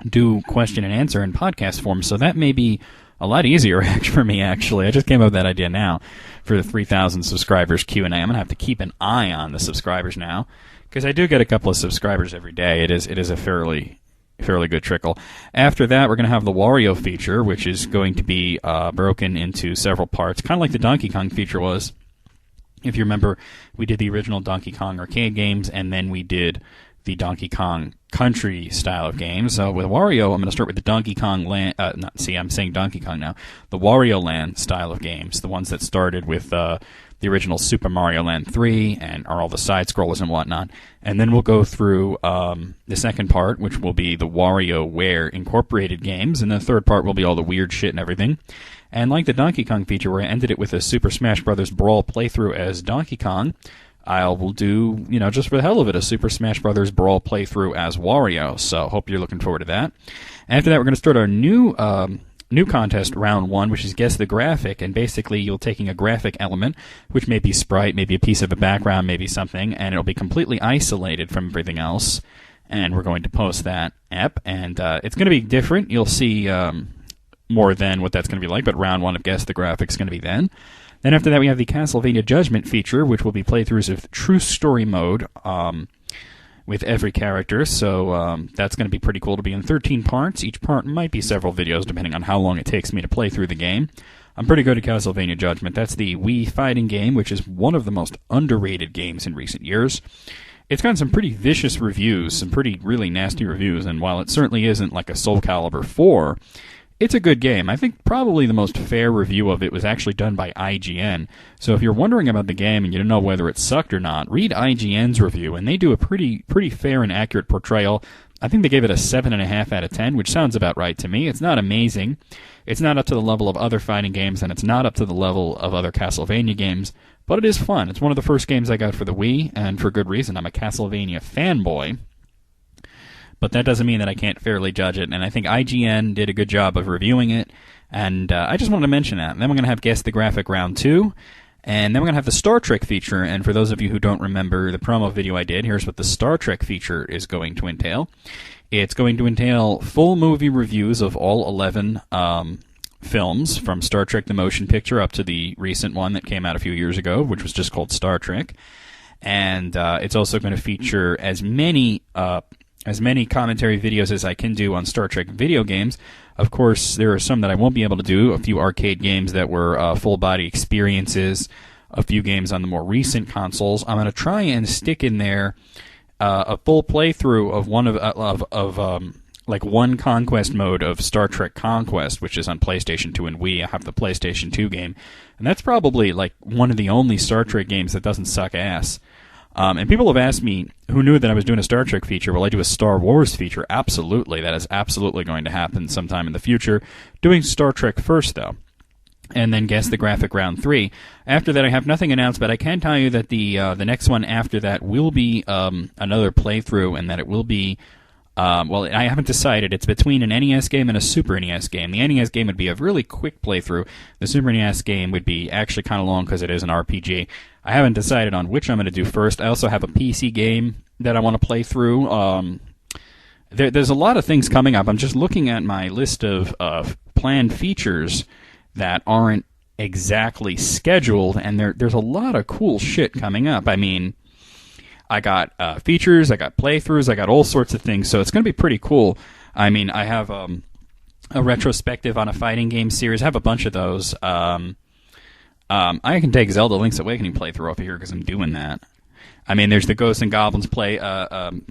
do question and answer in podcast form. So that may be a lot easier for me, actually. I just came up with that idea now for the 3,000 subscribers Q&A. I'm going to have to keep an eye on the subscribers now, because I do get a couple of subscribers every day. It is a fairly good trickle. After that, we're going to have the Wario feature, which is going to be broken into several parts, kind of like the Donkey Kong feature was. If you remember, we did the original Donkey Kong arcade games, and then we did the Donkey Kong Country style of games. So with Wario, I'm going to start with the Donkey Kong Land. I'm saying Donkey Kong now. The Wario Land style of games, the ones that started with the original Super Mario Land 3 and are all the side scrollers and whatnot. And then we'll go through the second part, which will be the WarioWare incorporated games, and the third part will be all the weird shit and everything. And like the Donkey Kong feature, where I ended it with a Super Smash Bros. Brawl playthrough as Donkey Kong, I will do, just for the hell of it, a Super Smash Bros. Brawl playthrough as Wario. So hope you're looking forward to that. After that, we're going to start our new contest, round 1, which is Guess the Graphic. And basically, you're taking a graphic element, which may be sprite, maybe a piece of a background, maybe something, and it'll be completely isolated from everything else. And we're going to post that app. And it's going to be different. You'll see more than what that's going to be like, but round 1 of Guess the Graphic is going to be then. Then after that, we have the Castlevania Judgment feature, which will be playthroughs of True Story mode with every character. So that's going to be pretty cool to be in 13 parts. Each part might be several videos, depending on how long it takes me to play through the game. I'm pretty good at Castlevania Judgment. That's the Wii fighting game, which is one of the most underrated games in recent years. It's gotten some pretty vicious reviews, some pretty really nasty reviews, and while it certainly isn't like a Soul Calibur 4, It's a good game. I think probably the most fair review of it was actually done by IGN. So if you're wondering about the game and you don't know whether it sucked or not, read IGN's review, and they do a pretty fair and accurate portrayal. I think they gave it a 7.5 out of 10, which sounds about right to me. It's not amazing. It's not up to the level of other fighting games, and it's not up to the level of other Castlevania games, but it is fun. It's one of the first games I got for the Wii, and for good reason. I'm a Castlevania fanboy. But that doesn't mean that I can't fairly judge it, and I think IGN did a good job of reviewing it, and I just wanted to mention that. And then we're going to have Guess the Graphic Round 2, and then we're going to have the Star Trek feature, and for those of you who don't remember the promo video I did, here's what the Star Trek feature is going to entail. It's going to entail full movie reviews of all 11 films, from Star Trek the Motion Picture up to the recent one that came out a few years ago, which was just called Star Trek. And it's also going to feature as many commentary videos as I can do on Star Trek video games. Of course, there are some that I won't be able to do, a few arcade games that were full-body experiences, a few games on the more recent consoles. I'm going to try and stick in there a full playthrough of one Conquest mode of Star Trek Conquest, which is on PlayStation 2 and Wii. I have the PlayStation 2 game, and that's probably like one of the only Star Trek games that doesn't suck ass. And people have asked me, who knew that I was doing a Star Trek feature? Will I do a Star Wars feature? Absolutely. That is absolutely going to happen sometime in the future. Doing Star Trek first, though. And then Guess the Graphic Round 3. After that, I have nothing announced, but I can tell you that the next one after that will be another playthrough, and that it will be... well, I haven't decided. It's between an NES game and a Super NES game. The NES game would be a really quick playthrough. The Super NES game would be actually kind of long because it is an RPG. I haven't decided on which I'm going to do first. I also have a PC game that I want to play through. There's a lot of things coming up. I'm just looking at my list of planned features that aren't exactly scheduled, and there's a lot of cool shit coming up. I mean... I got features, I got playthroughs, I got all sorts of things, so it's going to be pretty cool. I mean, I have a retrospective on a fighting game series. I have a bunch of those. I can take Zelda Link's Awakening playthrough off of here because I'm doing that. I mean, there's the Ghosts and Goblins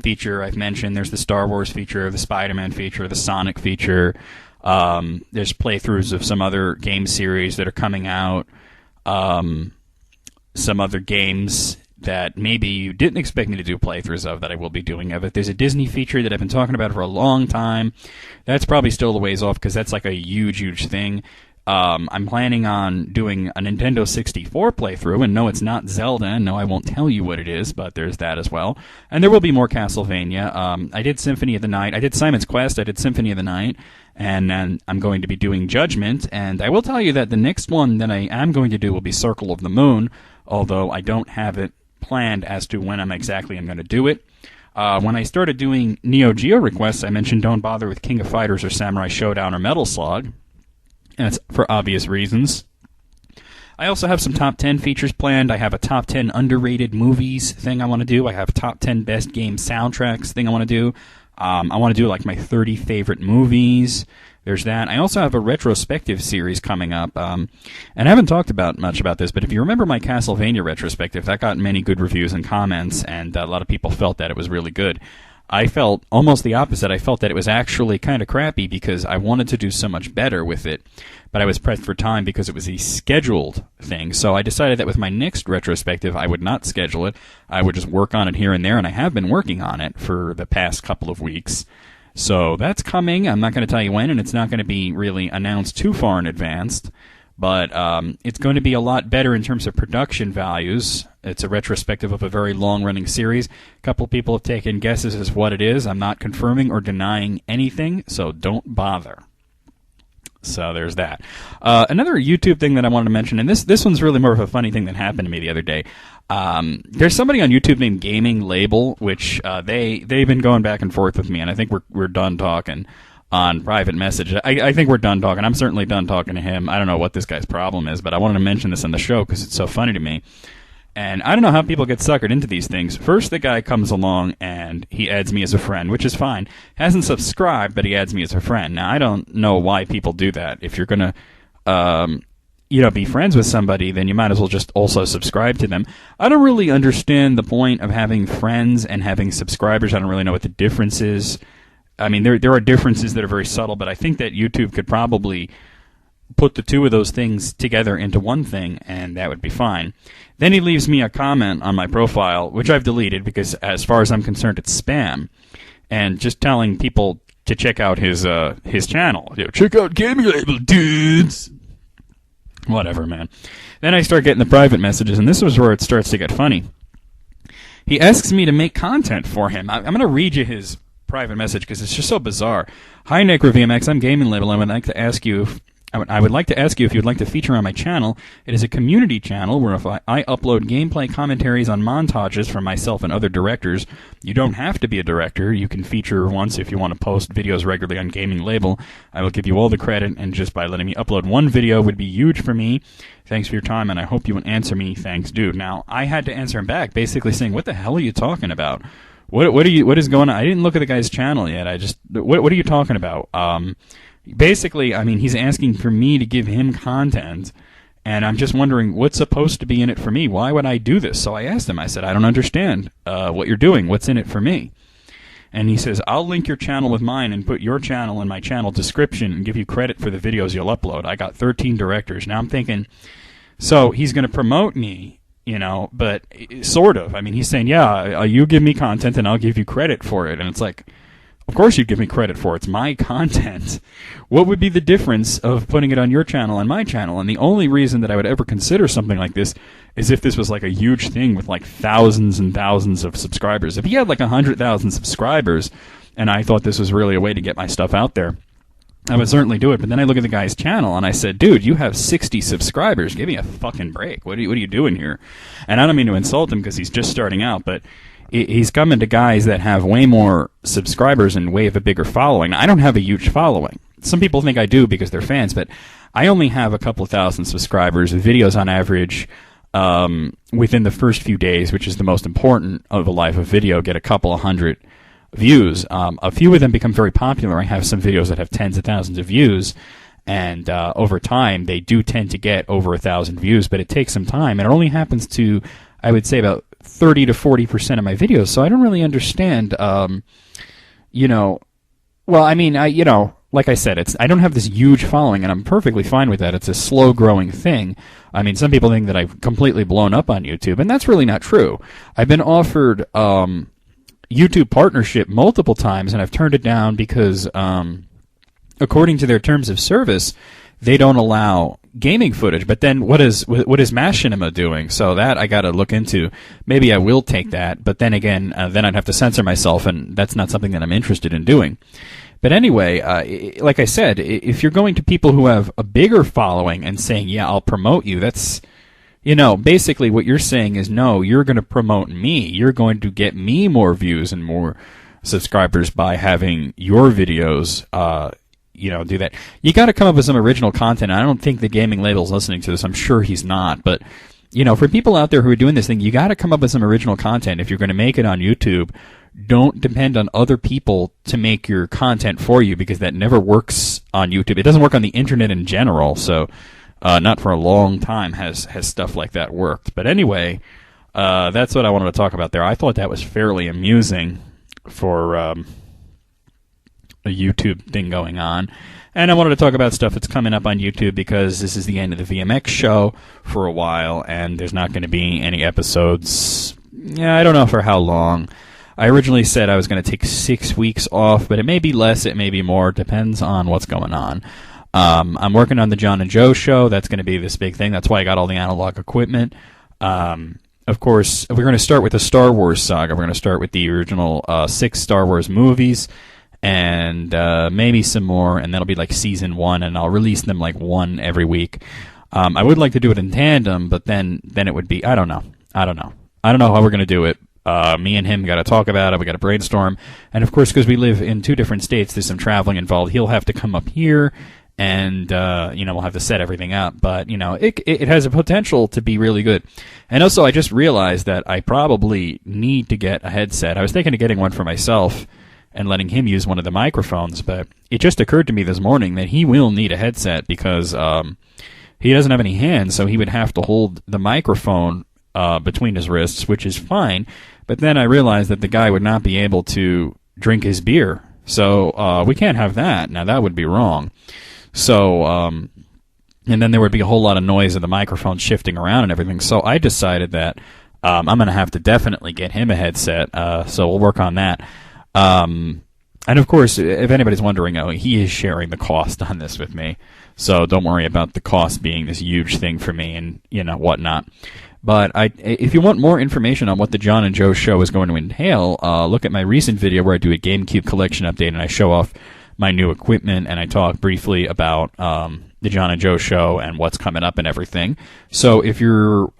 feature I've mentioned. There's the Star Wars feature, the Spider-Man feature, the Sonic feature. There's playthroughs of some other game series that are coming out. Some other games that maybe you didn't expect me to do playthroughs of that I will be doing of it. There's a Disney feature that I've been talking about for a long time. That's probably still a ways off because that's like a huge thing. I'm planning on doing a Nintendo 64 playthrough, and no, it's not Zelda, and no, I won't tell you what it is, but there's that as well. And there will be more Castlevania. I did Symphony of the Night. I did Simon's Quest. I did Symphony of the Night. And then I'm going to be doing Judgment. And I will tell you that the next one that I am going to do will be Circle of the Moon, although I don't have it planned as to when I'm going to do it. When I started doing Neo Geo requests, I mentioned don't bother with King of Fighters or Samurai Showdown or Metal Slug, and it's for obvious reasons. I also have some top 10 features planned. I have a top 10 underrated movies thing I want to do. I have top 10 best game soundtracks thing I want to do. I want to do like my 30 favorite movies. There's that. I also have a retrospective series coming up, and I haven't talked much about this, but if you remember my Castlevania retrospective, that got many good reviews and comments, and a lot of people felt that it was really good. I felt almost the opposite. I felt that it was actually kind of crappy because I wanted to do so much better with it, but I was pressed for time because it was a scheduled thing. So I decided that with my next retrospective, I would not schedule it. I would just work on it here and there, and I have been working on it for the past couple of weeks. So that's coming. I'm not going to tell you when, and it's not going to be really announced too far in advance. But it's going to be a lot better in terms of production values. It's a retrospective of a very long-running series. A couple people have taken guesses as what it is. I'm not confirming or denying anything, so don't bother. So there's that. Another YouTube thing that I wanted to mention, and this one's really more of a funny thing that happened to me the other day. There's somebody on YouTube named Gaming Label, which they've been going back and forth with me, and I think we're done talking on private message. I think we're done talking. I'm certainly done talking to him. I don't know what this guy's problem is, but I wanted to mention this on the show because it's so funny to me. And I don't know how people get suckered into these things. First, the guy comes along and he adds me as a friend, which is fine. Hasn't subscribed, but he adds me as a friend. Now, I don't know why people do that. If you're going to, be friends with somebody, then you might as well just also subscribe to them. I don't really understand the point of having friends and having subscribers. I don't really know what the difference is. I mean, there are differences that are very subtle, but I think that YouTube could probably put the two of those things together into one thing, and that would be fine. Then he leaves me a comment on my profile, which I've deleted because, as far as I'm concerned, it's spam, and just telling people to check out his channel. Check out Gaming Label, dudes. Whatever, man. Then I start getting the private messages, and this is where it starts to get funny. He asks me to make content for him. I'm going to read you his private message because it's just so bizarre. Hi, NecroVMX. I'm Gaming Label. I would like to ask you if you'd like to feature on my channel. It is a community channel where if I upload gameplay commentaries on montages from myself and other directors. You don't have to be a director. You can feature once if you want to post videos regularly on Gaming Label. I will give you all the credit, and just by letting me upload one video would be huge for me. Thanks for your time, and I hope you will answer me. Thanks, dude. Now, I had to answer him back, basically saying, what the hell are you talking about? What is going on? I didn't look at the guy's channel yet. What are you talking about? Basically, I mean, he's asking for me to give him content, and I'm just wondering what's supposed to be in it for me. Why would I do this? So I asked him, I said, I don't understand what you're doing. What's in it for me? And he says, I'll link your channel with mine and put your channel in my channel description and give you credit for the videos you'll upload. I got 13 directors. Now I'm thinking, so he's going to promote me, but sort of. I mean, he's saying, yeah, you give me content and I'll give you credit for it. And it's like, of course you'd give me credit for it. It's my content. What would be the difference of putting it on your channel and my channel? And the only reason that I would ever consider something like this is if this was like a huge thing with like thousands and thousands of subscribers. If he had like 100,000 subscribers and I thought this was really a way to get my stuff out there, I would certainly do it. But then I look at the guy's channel and I said, dude, you have 60 subscribers. Give me a fucking break. What are you doing here? And I don't mean to insult him because he's just starting out, but he's coming to guys that have way more subscribers and way of a bigger following. I don't have a huge following. Some people think I do because they're fans, but I only have a couple of thousand subscribers. Videos on average within the first few days, which is the most important of a life of video, get a couple of hundred views. A few of them become very popular. I have some videos that have tens of thousands of views, and over time they do tend to get over 1,000 views, but it takes some time, and it only happens to, I would say, about 30 to 40% of my videos. So I don't really understand, well, I mean, like I said, I don't have this huge following, and I'm perfectly fine with that. It's a slow-growing thing. I mean, some people think that I've completely blown up on YouTube, and that's really not true. I've been offered YouTube partnership multiple times, and I've turned it down because, according to their terms of service, they don't allow gaming footage. But then what is Machinima doing? So that I got to look into. Maybe I will take that, but then again, then I'd have to censor myself, and that's not something that I'm interested in doing. But anyway, like I said, if you're going to people who have a bigger following and saying, yeah, I'll promote you, that's, basically what you're saying is, no, you're going to promote me. You're going to get me more views and more subscribers by having your videos, do that. You got to come up with some original content. I don't think the Gaming Label's listening to this. I'm sure he's not. But, for people out there who are doing this thing, you got to come up with some original content. If you're going to make it on YouTube, don't depend on other people to make your content for you, because that never works on YouTube. It doesn't work on the internet in general, so not for a long time has stuff like that worked. But anyway, that's what I wanted to talk about there. I thought that was fairly amusing for a YouTube thing going on. And I wanted to talk about stuff that's coming up on YouTube because this is the end of the VMX show for a while, and there's not going to be any episodes. Yeah, I don't know for how long. I originally said I was going to take 6 weeks off, but it may be less, it may be more. It depends on what's going on. I'm working on the John and Joe show. That's going to be this big thing. That's why I got all the analog equipment. Of course, we're going to start with the Star Wars saga. We're going to start with the original 6 Star Wars movies, and maybe some more, and that'll be like season 1, and I'll release them like one every week. I would like to do it in tandem, but then it would be, I don't know how we're going to do it. Me and him got to talk about it. We got to brainstorm. And of course, because we live in 2 different states, there's some traveling involved. He'll have to come up here, and we'll have to set everything up. But it has a potential to be really good. And also, I just realized that I probably need to get a headset. I was thinking of getting one for myself and letting him use one of the microphones, but it just occurred to me this morning that he will need a headset because he doesn't have any hands, so he would have to hold the microphone between his wrists, which is fine. But then I realized that the guy would not be able to drink his beer So we can't have that. Now, that would be wrong. So, and then there would be a whole lot of noise of the microphone shifting around and everything. So I decided that I'm going to have to definitely get him a headset. So we'll work on that. And of course, if anybody's wondering, he is sharing the cost on this with me. So don't worry about the cost being this huge thing for me and, whatnot. But if you want more information on what the John and Joe show is going to entail, look at my recent video where I do a GameCube collection update and I show off my new equipment and I talk briefly about the John and Joe show and what's coming up and everything. So if you're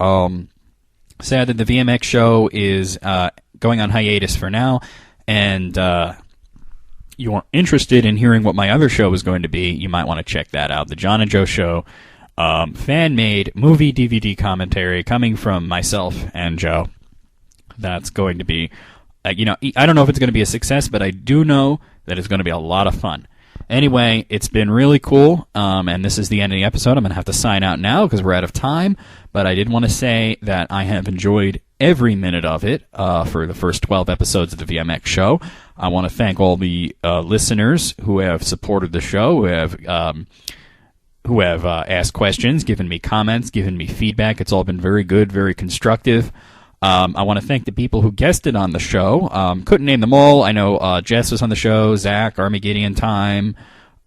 sad that the VMX show is going on hiatus for now and you're interested in hearing what my other show is going to be, you might want to check that out. The John and Joe show. Fan-made movie DVD commentary coming from myself and Joe. That's going to be, I don't know if it's going to be a success, but I do know that it's going to be a lot of fun. Anyway, it's been really cool, and this is the end of the episode. I'm going to have to sign out now because we're out of time, but I did want to say that I have enjoyed every minute of it for the first 12 episodes of the VMX show. I want to thank all the listeners who have supported the show, who have asked questions, given me comments, given me feedback. It's all been very good, very constructive. I want to thank the people who guested on the show. Couldn't name them all. I know Jess was on the show, Zach, Armageddon Time,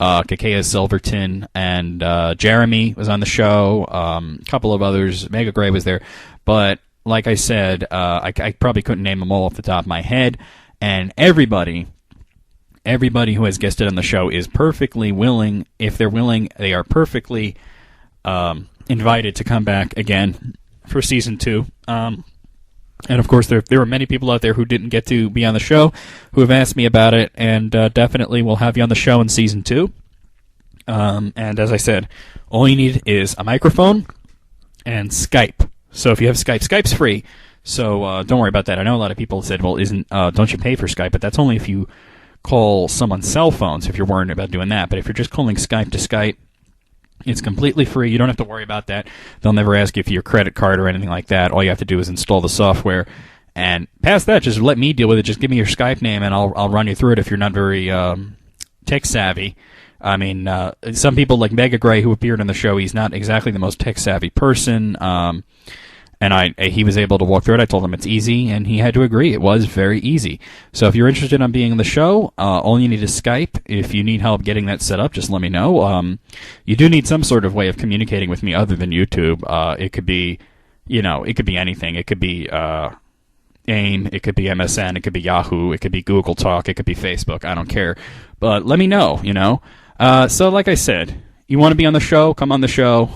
Kakea Silverton, and Jeremy was on the show. A couple of others. Mega Gray was there. But like I said, I probably couldn't name them all off the top of my head. And everybody who has guested on the show is perfectly willing. If they're willing, they are perfectly invited to come back again for Season 2. And, of course, there are many people out there who didn't get to be on the show who have asked me about it, and definitely will have you on the show in Season 2. And, as I said, all you need is a microphone and Skype. So if you have Skype, Skype's free. So don't worry about that. I know a lot of people said, well, don't you pay for Skype? But that's only if you call someone's cell phones if you're worried about doing that. But if you're just calling Skype to Skype, it's completely free. You don't have to worry about that. They'll never ask you for your credit card or anything like that. All you have to do is install the software. And past that, just let me deal with it. Just give me your Skype name, and I'll run you through it if you're not very tech-savvy. I mean, some people like Mega Gray, who appeared on the show, he's not exactly the most tech-savvy person. And he was able to walk through it. I told him it's easy, and he had to agree. It was very easy. So if you're interested in being on the show, all you need is Skype. If you need help getting that set up, just let me know. You do need some sort of way of communicating with me other than YouTube. It could be, it could be anything. It could be AIM. It could be MSN. It could be Yahoo. It could be Google Talk. It could be Facebook. I don't care. But let me know, So like I said, you want to be on the show? Come on the show.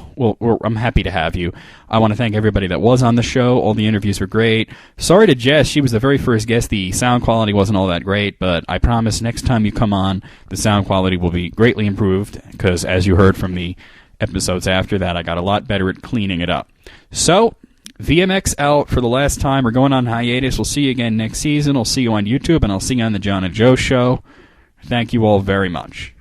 I'm happy to have you. I want to thank everybody that was on the show. All the interviews were great. Sorry to Jess. She was the very first guest. The sound quality wasn't all that great, but I promise next time you come on, the sound quality will be greatly improved because, as you heard from the episodes after that, I got a lot better at cleaning it up. So, VMX out for the last time. We're going on hiatus. We'll see you again next season. I'll see you on YouTube, and I'll see you on the John and Joe show. Thank you all very much.